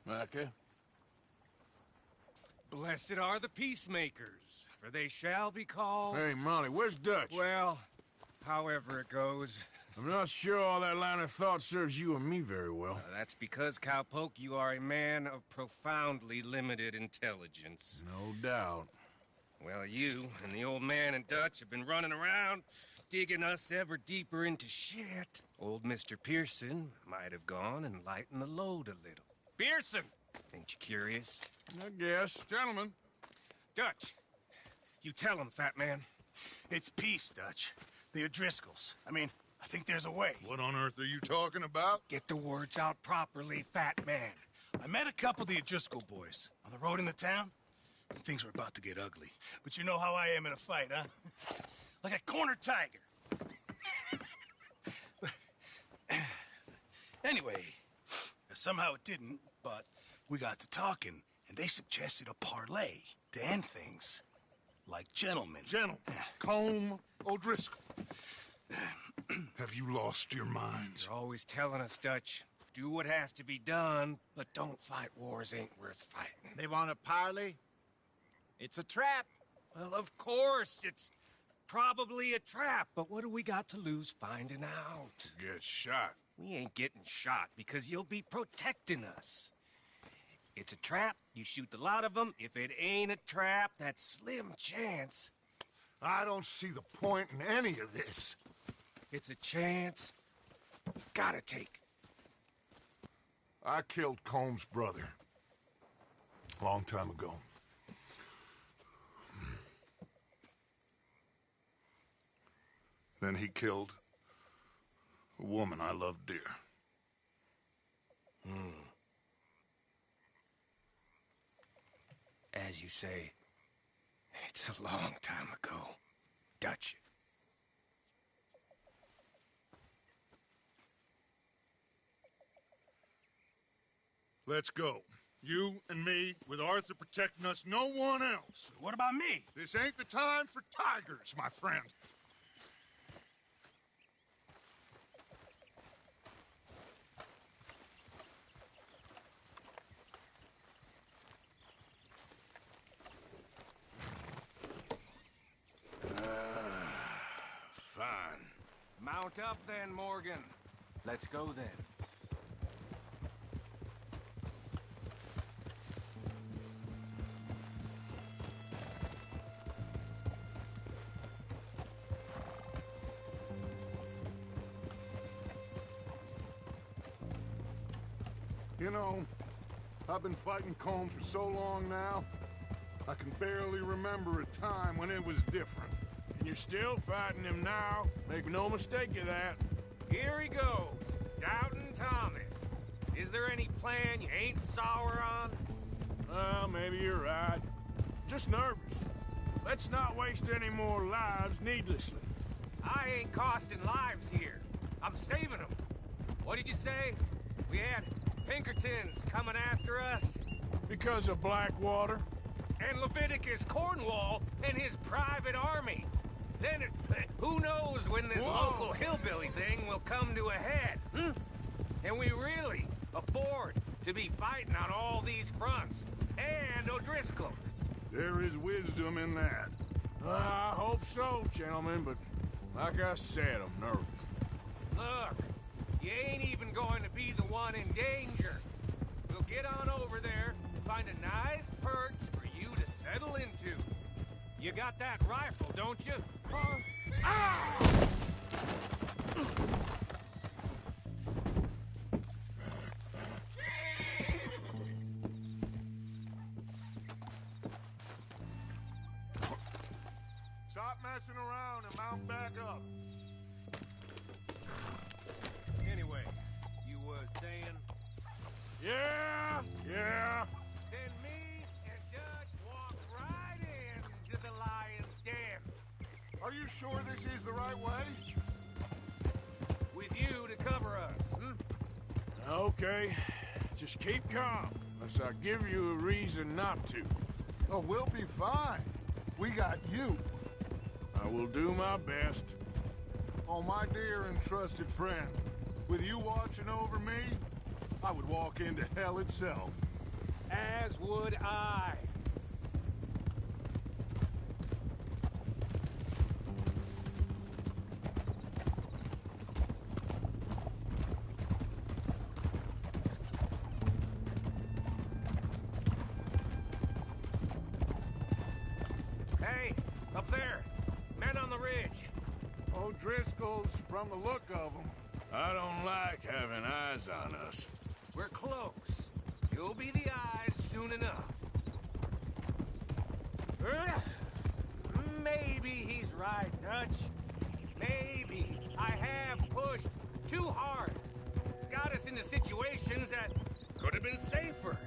Micah? Blessed are the peacemakers, for they shall be called... Hey, Molly, where's Dutch? Well, however it goes. I'm not sure all that line of thought serves you and me very well. That's because, Cowpoke, you are a man of profoundly limited intelligence. No doubt. Well, you and the old man and Dutch have been running around, digging us ever deeper into shit. Old Mr. Pearson might have gone and lightened the load a little. Pearson! Ain't you curious? I guess. Gentlemen. Dutch, you tell him, fat man. It's peace, Dutch. The O'Driscolls. I mean, I think there's a way. What on earth are you talking about? Get the words out properly, fat man. I met a couple of the O'Driscoll boys on the road into town. Things were about to get ugly. But you know how I am in a fight, huh? Like a cornered tiger. Anyway, somehow it didn't, but we got to talking, and they suggested a parlay to end things. Like gentlemen. Gentlemen. Colm O'Driscoll. Have you lost your minds? You're always telling us, Dutch. Do what has to be done, but don't fight wars ain't worth fighting. They want a parley? It's a trap. Well, of course, it's probably a trap, but what do we got to lose finding out? Get shot. We ain't getting shot because you'll be protecting us. It's a trap, you shoot the lot of them. If it ain't a trap, that's slim chance. I don't see the point in any of this. It's a chance you gotta take. I killed Colm's brother. A long time ago. Then he killed a woman I loved dear. As you say, it's a long time ago, Dutch. Let's go. You and me, with Arthur protecting us, no one else. What about me? This ain't the time for tigers, my friend. Fine. Mount up then, Morgan. Let's go then. You know, I've been fighting Colm for so long now, I can barely remember a time when it was different. And you're still fighting him now. Make no mistake of that. Here he goes, Doubting Thomas. Is there any plan you ain't sour on? Well, maybe you're right. Just nervous. Let's not waste any more lives needlessly. I ain't costing lives here. I'm saving them. What did you say? We had Pinkertons coming after us? Because of Blackwater? And Leviticus Cornwall and his private army. Then, who knows when this local hillbilly thing will come to a head, hmm? And we really afford to be fighting on all these fronts. And O'Driscoll. There is wisdom in that. I hope so, gentlemen, but like I said, I'm nervous. Look, you ain't even going to be the one in danger. We'll get on over there, find a nice perch for you to settle into. You got that rifle, don't you? Ah! Stop messing around and mount back up. Anyway, you was saying? Yeah. Then me and Dutch walk right into the lion's den. Are you sure this is the right way? With you to cover us, hmm? Okay. Just keep calm, unless I give you a reason not to. Oh, we'll be fine. We got you. I will do my best. Oh, my dear and trusted friend, with you watching over me, I would walk into hell itself. As would I. Hey, up there. Men on the ridge. O'Driscoll's from the look of them. I don't like having eyes on us. We're close. You'll be the eyes soon enough. Maybe he's right, Dutch. Maybe I have pushed too hard. Got us into situations that could have been safer.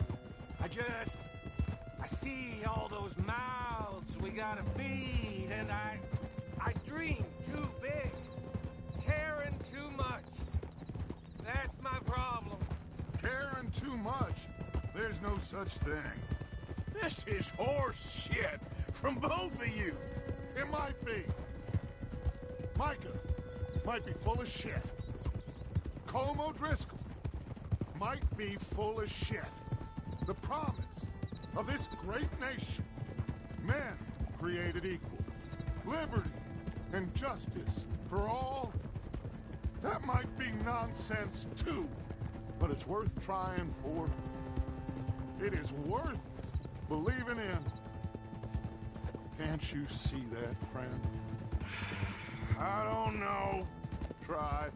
I see all those mouths we gotta feed, and I dream too big. Caring too much. That's my problem. Caring too much? There's no such thing. This is horse shit from both of you. It might be. Micah might be full of shit. Colm O'Driscoll might be full of shit. The promise of this great nation. Men created equal. Liberty and justice for all. That might be nonsense too, but it's worth trying for. It is worth believing in. Can't you see that, friend? I don't know. Try.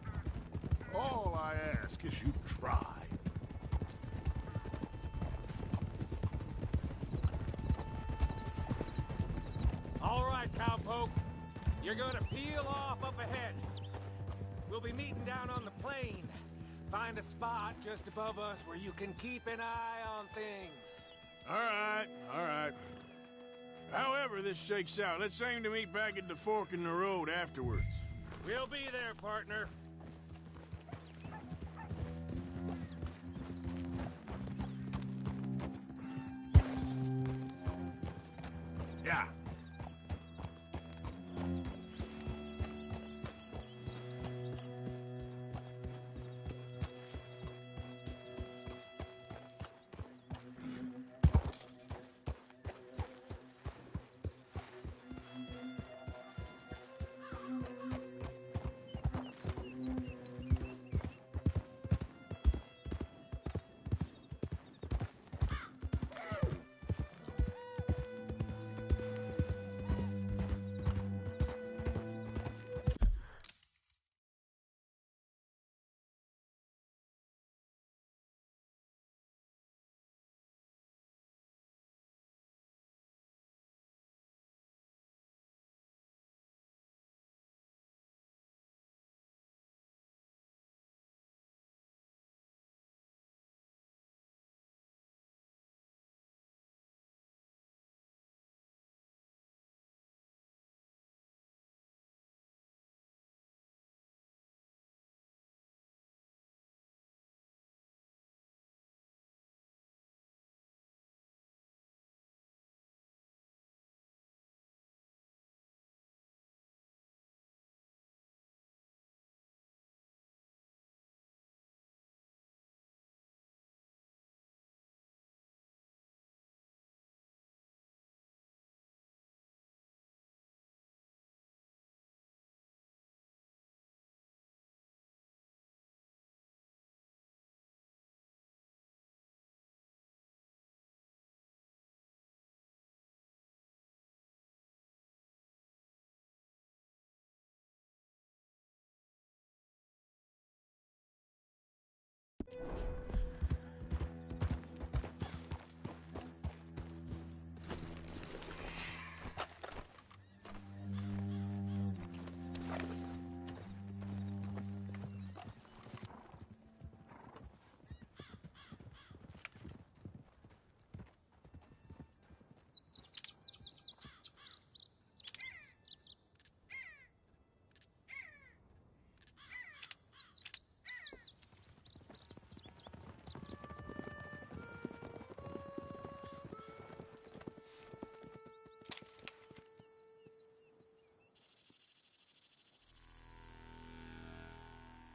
All I ask is you try. All right, cowpoke. You're gonna peel off up ahead. We'll be meeting down on the plain. Find a spot just above us where you can keep an eye on things. All right. However this shakes out, let's aim to meet back at the fork in the road afterwards. We'll be there, partner. Yeah.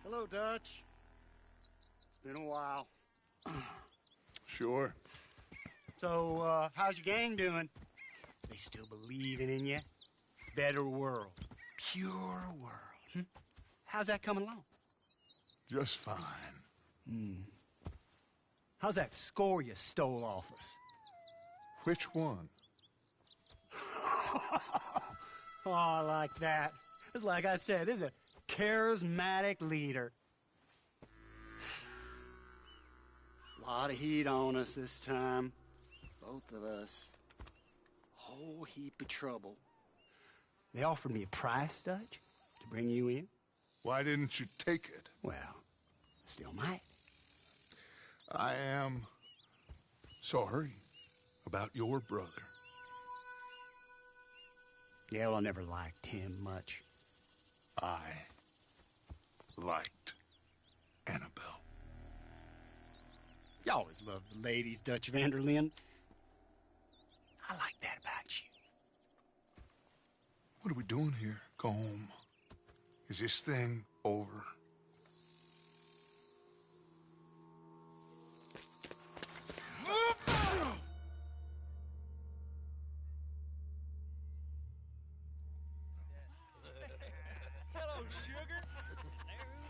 Hello, Dutch. It's been a while. Sure. So, how's your gang doing? They still believing in you? Better world. Pure world. How's that coming along? Just fine. How's that score you stole off us? Which one? Oh, I like that. It's like I said, this is a charismatic leader. A lot of heat on us this time. Both of us. Whole heap of trouble. They offered me a price, Dutch, to bring you in. Why didn't you take it? Well, still might. I am sorry about your brother. Yeah, well, I never liked him much. I liked Annabelle. You always loved the ladies, Dutch van der Linde. I like that about you. What are we doing here? Go home. Is this thing over? Hello, sugar.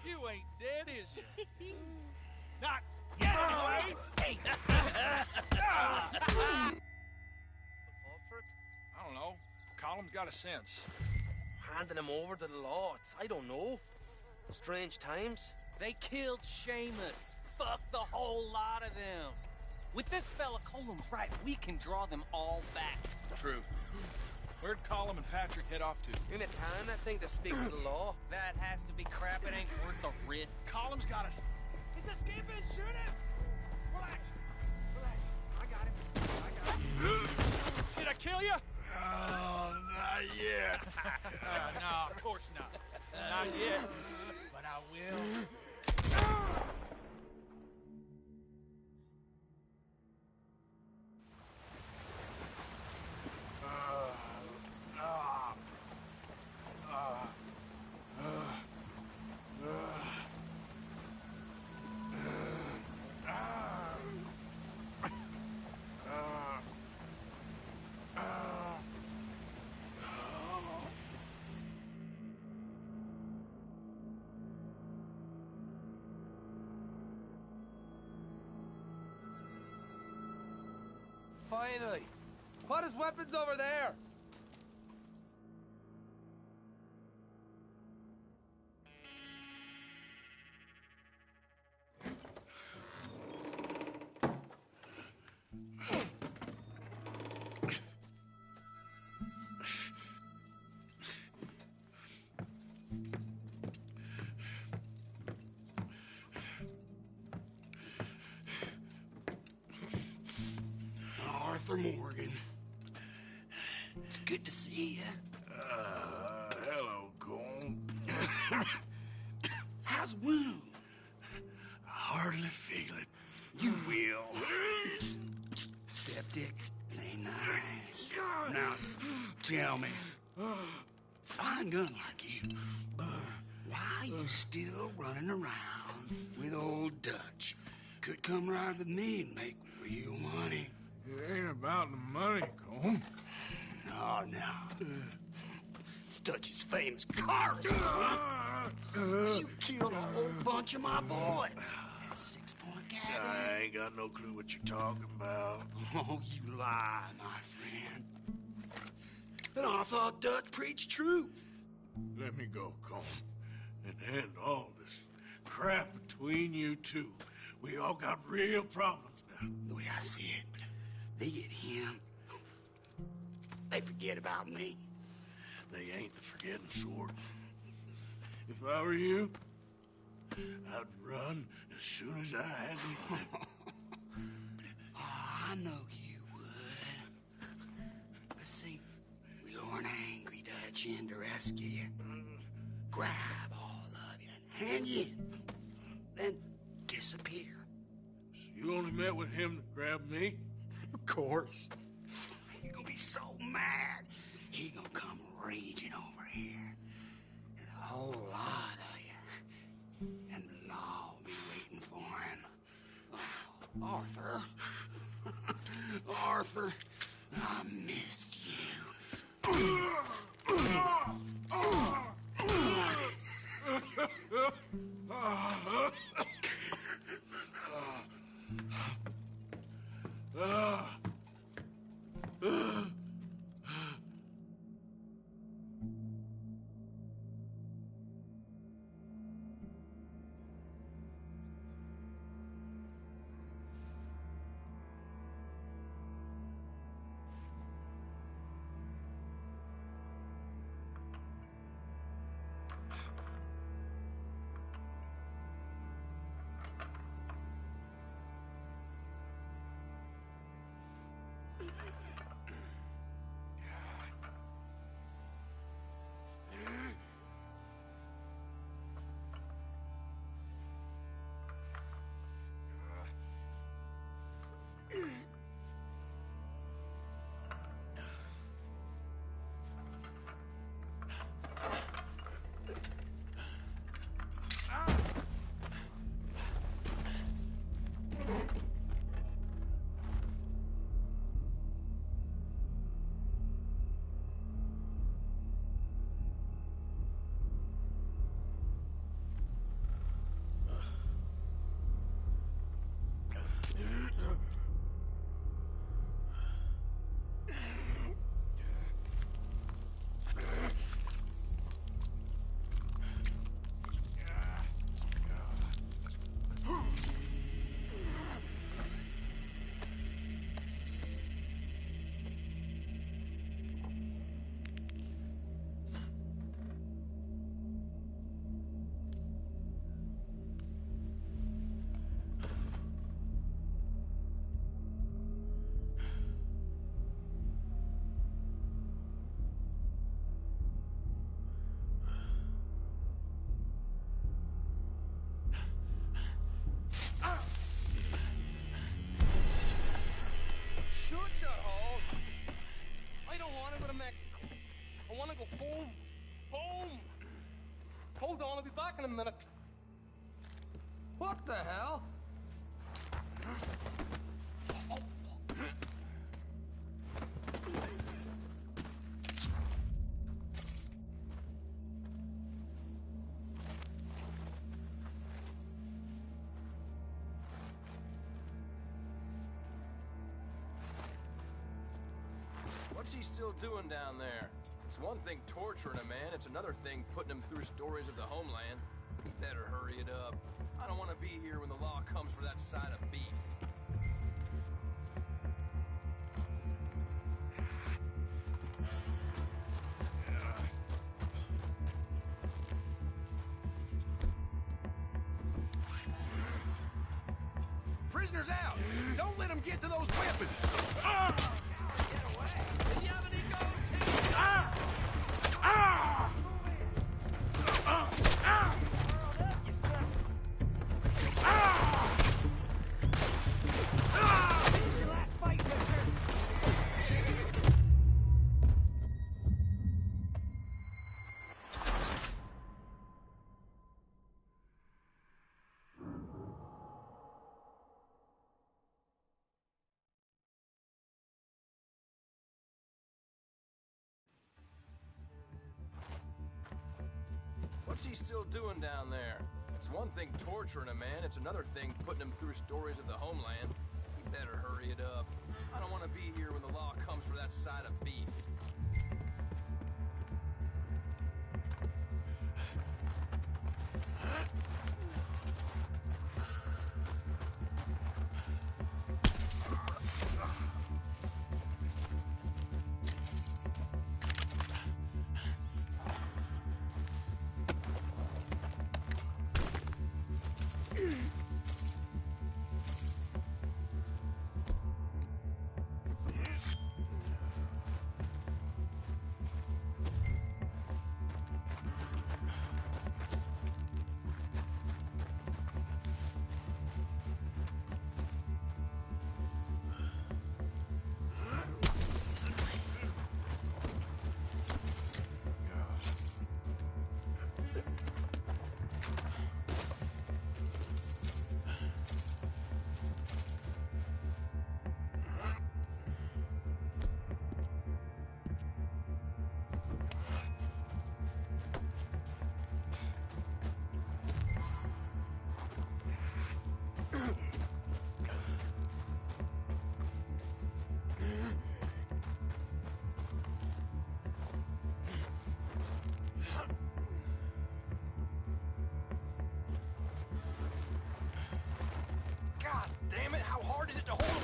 You ain't dead, is you? Not yet, anyway. I don't know. Column's got a sense. Handing him over to the lords. I don't know. Strange times. They killed Seamus. Fuck the whole lot of them. With this fella Colum's right, we can draw them all back. True. Where'd Colum and Patrick head off to? In a town, I think, to speak to the law. That has to be crap. It ain't worth the risk. Colum's got us. He's escaping. Shoot him. Relax. Relax. I got him. Did I kill you? Oh, not yet. No, of course not. Not yet. But I will. Finally! Put his weapons over there! Arthur Morgan. It's good to see you. Hello, Colm. How's the wound? I hardly feel it. You will. Septic? Ain't nice. Now, tell me, fine gun like you, why you still running around with old Dutch? Could come right with me and make real money. It ain't about the money, Colm. No. It's Dutch's famous cars. You killed a whole bunch of my boys. That 6-point cabin. I ain't got no clue what you're talking about. Oh, you lie, my friend. And I thought Dutch preached truth. Let me go, Colm, and end all this crap between you two We all got real problems now. The way I see it, they get him, they forget about me. They ain't the forgetting sort. If I were you, I'd run as soon as I had the money. Oh, I know you would. But see, we lure an angry Dutch in to rescue you, grab all of you, and hand you in, then disappear. So you only met with him to grab me? Of course. He's gonna be so mad. He gonna come raging over here. And a whole lot of you. And the law will be waiting for him. Oh, Arthur. Arthur, I missed you. Home! Home! Hold on, I'll be back in a minute. What the hell? What's he still doing down there? It's one thing torturing a man, it's another thing putting him through stories of the homeland. He better hurry it up. I don't want to be here when the law comes for that side of beef. Prisoners out! Don't let them get to those weapons! Ah! Get away! Do you have any gold? Ah! Ah! Ah! Ah! What's he still doing down there? It's one thing torturing a man, it's another thing putting him through stories of the homeland. He better hurry it up. I don't want to be here when the law comes for that side of beef. damn it! How hard is it to hold him?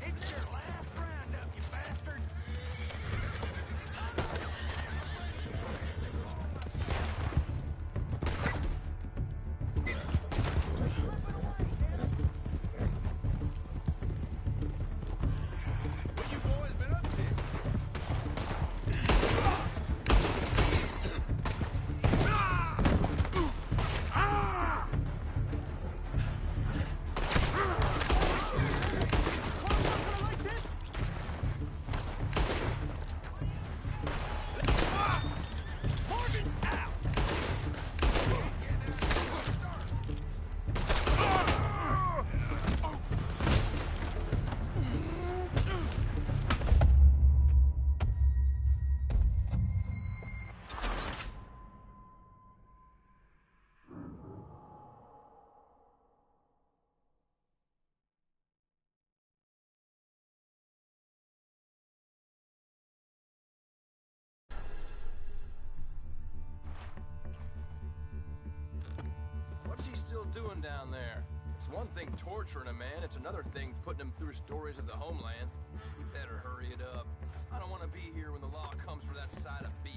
It's your last roundup, you bastard! What you boys been up to? What's he still doing down there? It's one thing torturing a man, it's another thing putting him through stories of the homeland. He better hurry it up. I don't want to be here when the law comes for that side of beef.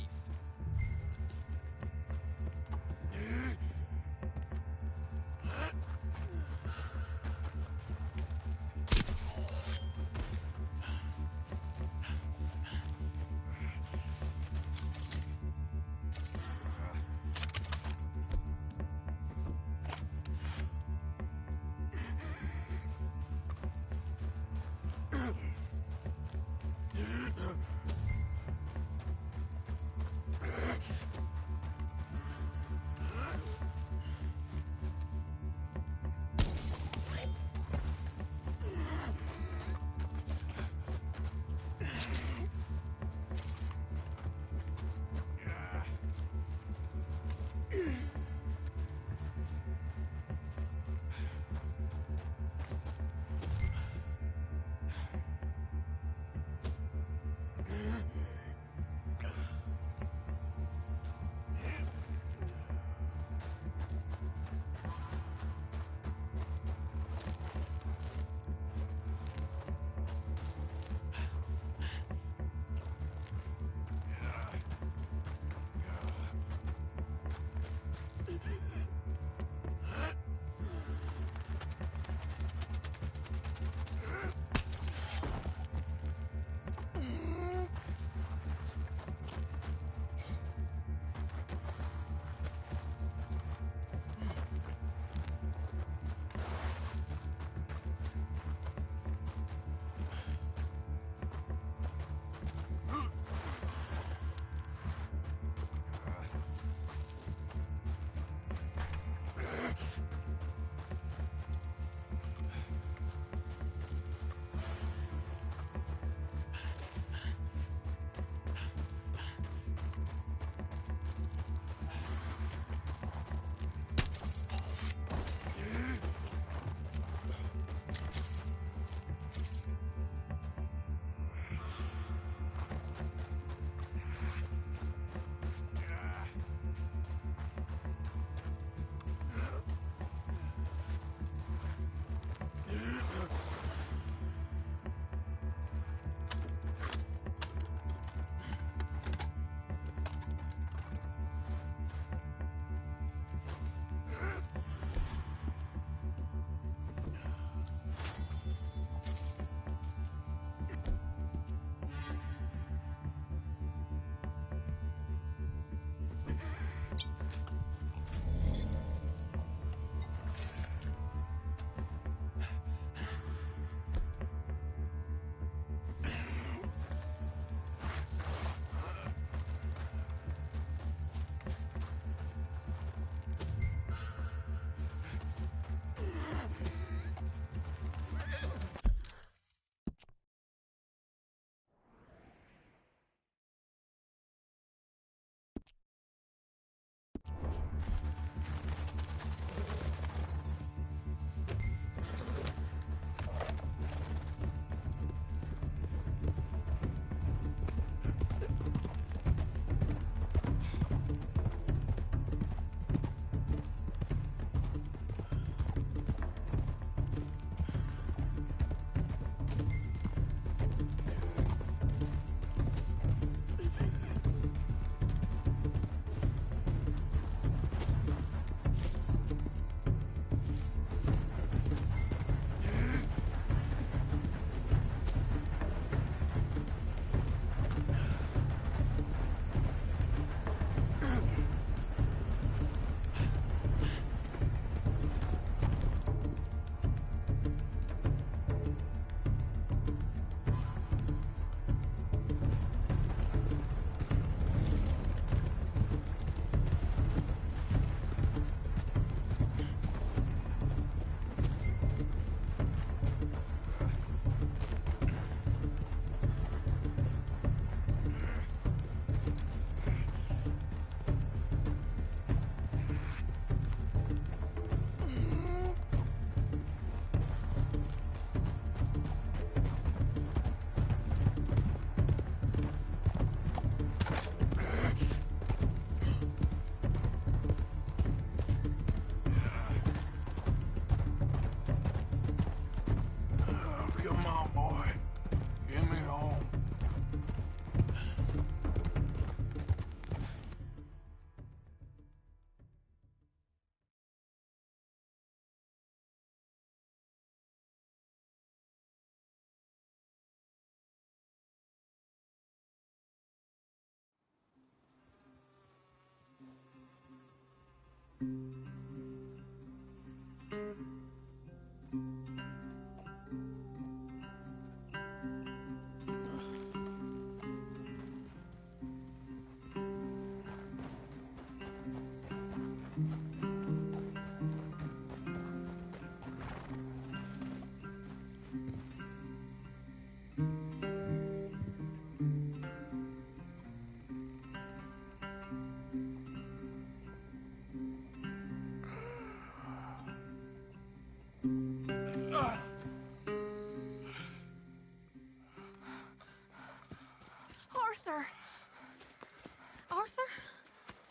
Arthur?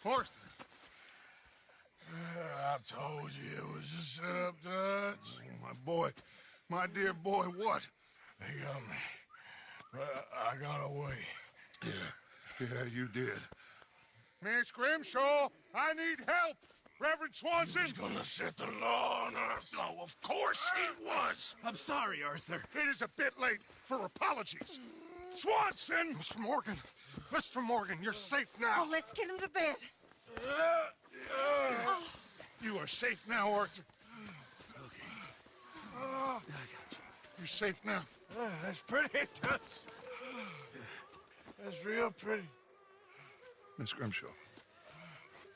Arthur. I told you it was a setup, Dutch. My boy, my dear boy, what? They got me. I got away. Yeah, you did. Miss Grimshaw, I need help! Reverend Swanson! He's gonna set the law on Earth. No, of course he was! I'm sorry, Arthur. It is a bit late for apologies. Swanson! Mr. Morgan, you're safe now. Oh, let's get him to bed. You are safe now, Arthur. Okay. I got you. You're safe now. That's pretty, Dutch. That's real pretty. Miss Grimshaw,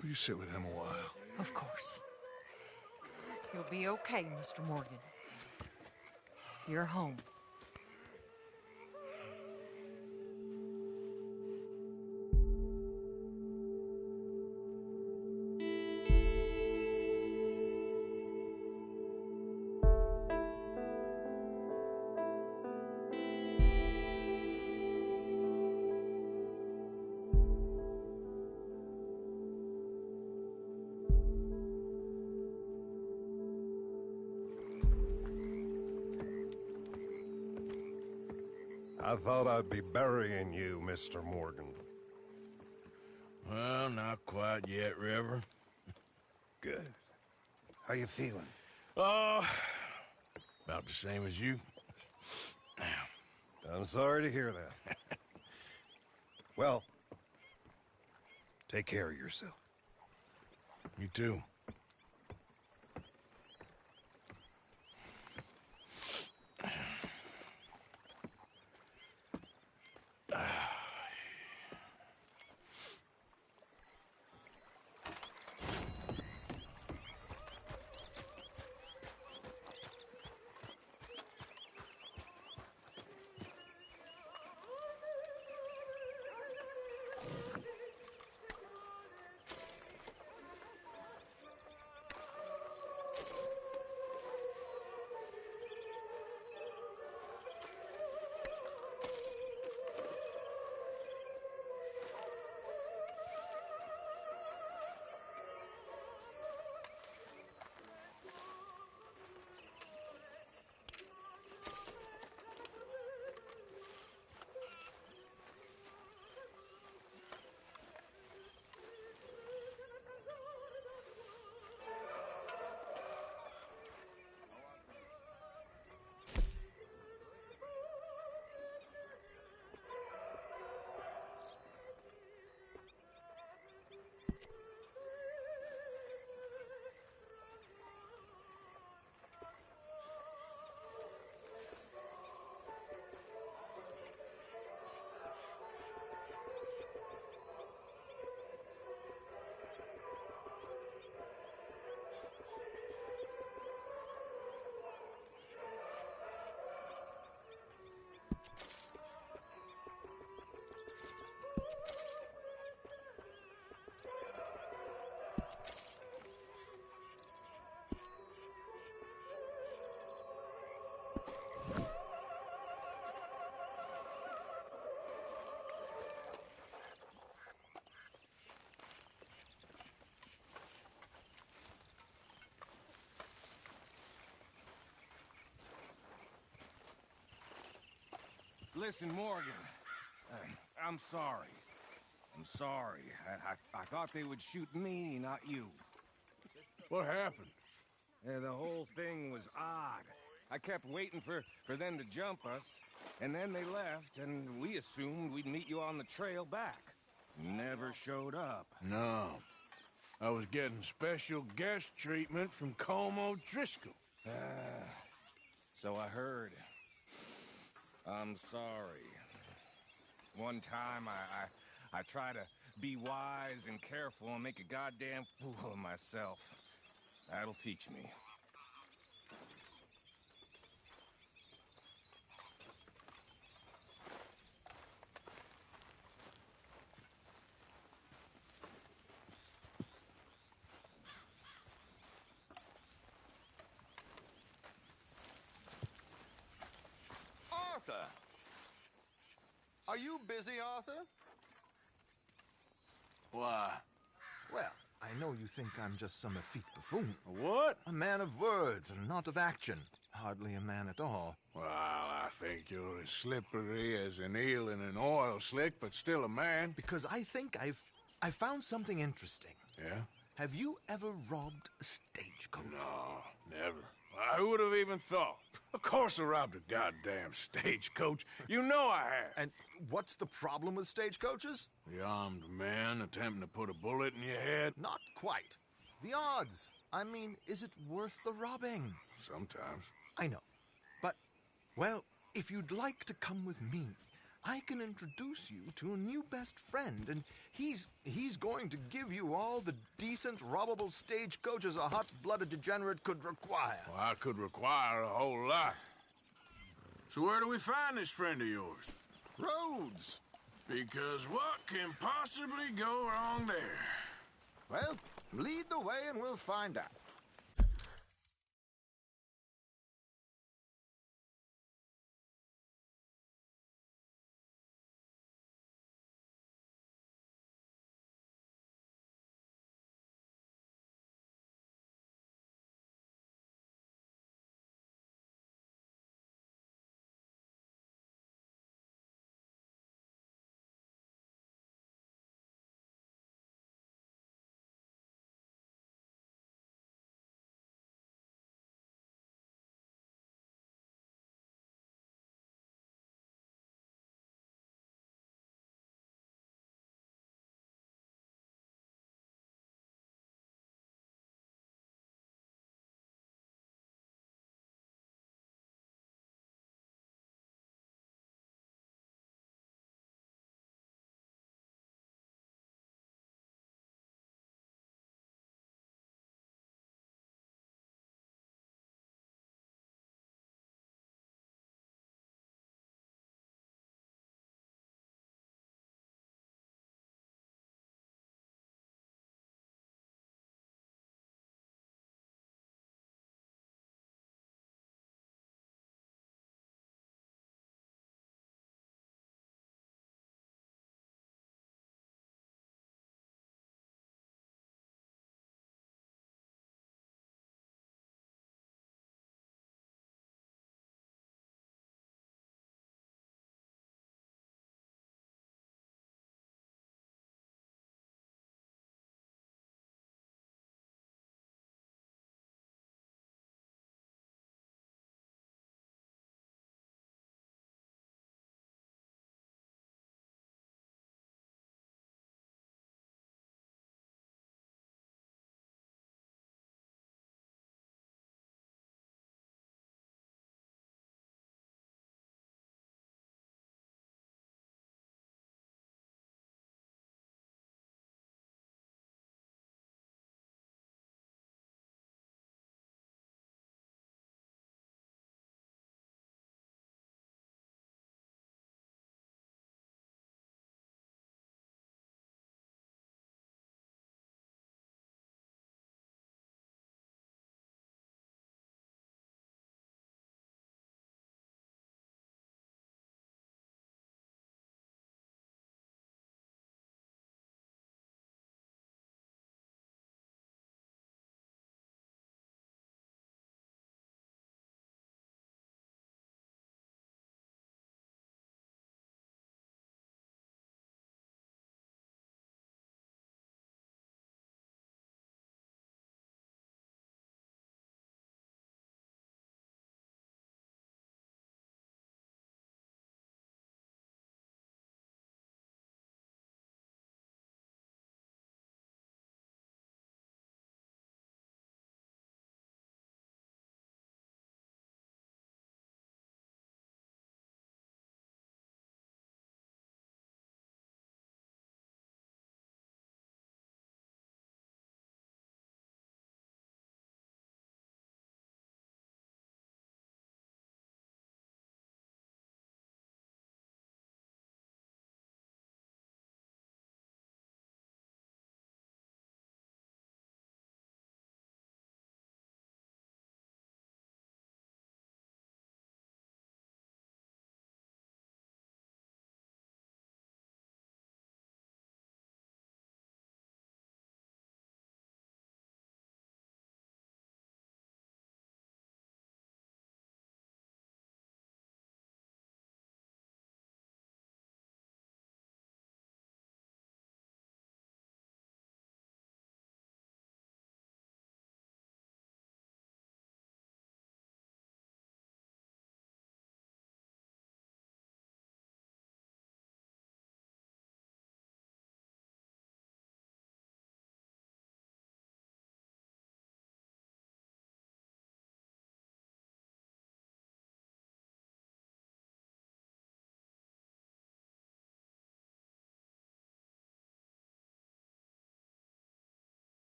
will you sit with him a while? Of course. You'll be okay, Mr. Morgan. You're home. I thought I'd be burying you, Mr. Morgan. Well, not quite yet, Reverend. Good. How you feeling? Oh, about the same as you. I'm sorry to hear that. Well, take care of yourself. You too. Listen, Morgan. I'm sorry. I'm sorry. I thought they would shoot me, not you. What happened? Yeah, the whole thing was odd. I kept waiting for them to jump us, and then they left, and we assumed we'd meet you on the trail back. You never showed up. No. I was getting special guest treatment from Como Driscoll. So I heard. I'm sorry. One time I try to be wise and careful and make a goddamn fool of myself. That'll teach me. Are you busy, Arthur? Why? Well, I know you think I'm just some effete buffoon. What? A man of words and not of action. Hardly a man at all. Well, I think you're as slippery as an eel in an oil slick, but still a man. Because I think I found something interesting. Yeah? Have you ever robbed a stagecoach? No, never. Who would have even thought? Of course I robbed a goddamn stagecoach. You know I have. And what's the problem with stagecoaches? The armed man attempting to put a bullet in your head? Not quite. The odds. I mean, is it worth the robbing? Sometimes. I know. But, well, if you'd like to come with me, I can introduce you to a new best friend, and he's going to give you all the decent, robbable stagecoaches a hot-blooded degenerate could require. Well, I could require a whole lot. So where do we find this friend of yours? Rhodes. Because what can possibly go wrong there? Well, lead the way and we'll find out.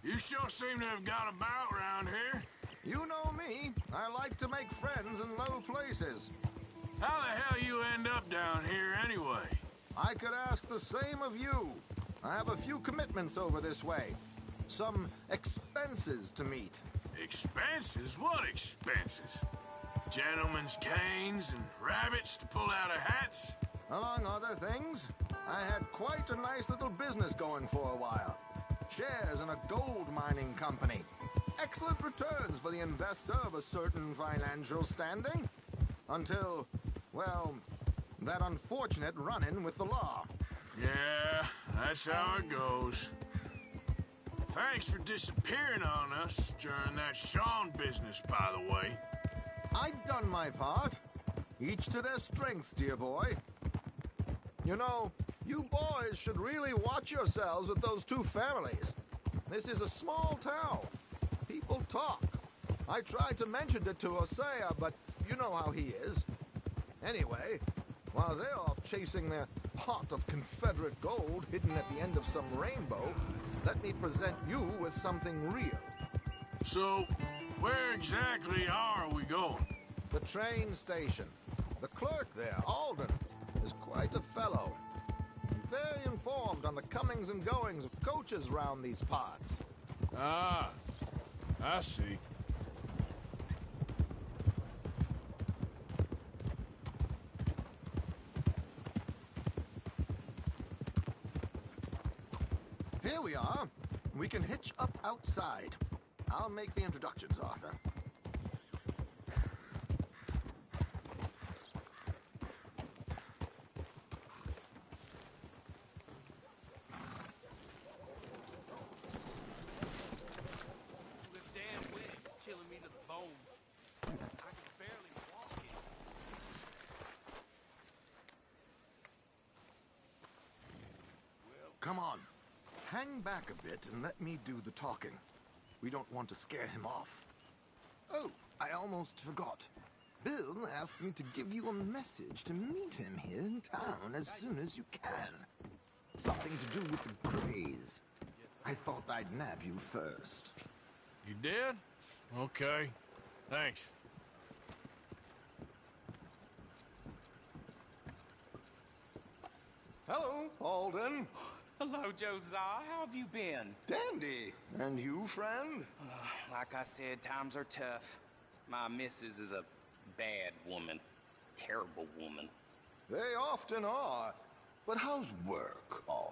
You sure seem to have got about round here. You know me. I like to make friends in low places. How the hell you end up down here anyway? I could ask the same of you. I have a few commitments over this way. Some expenses to meet. Expenses? What expenses? Gentlemen's canes and rabbits to pull out of hats? Among other things, I had quite a nice little business going for a while. Shares in a gold mining company. Excellent returns for the investor of a certain financial standing. Until, well, that unfortunate run-in with the law. Yeah, that's how it goes. Thanks for disappearing on us during that Sean business, by the way. I've done my part. Each to their strengths, dear boy. You know, you boys should really watch yourselves with those two families. This is a small town. People talk. I tried to mention it to Hosea, but you know how he is. Anyway, while they're off chasing their pot of Confederate gold hidden at the end of some rainbow, let me present you with something real. So, where exactly are we going? The train station. The clerk there, Alden, is quite a fellow. Very informed on the comings and goings of coaches round these parts. Ah, I see. Here we are. We can hitch up outside. I'll make the introductions, Arthur. This damn wind is chilling me to the bone. I can barely walk it. Come on. Hang back a bit and let me do the talking. We don't want to scare him off. Oh, I almost forgot. Bill asked me to give you a message to meet him here in town as soon as you can. Something to do with the Greys. I thought I'd nab you first. You did? Okay. Thanks. Hello, Alden. Hello, Josiah. How have you been? Dandy. And you, friend? Like I said, times are tough. My missus is a bad woman. Terrible woman. They often are. But how's work, Alden?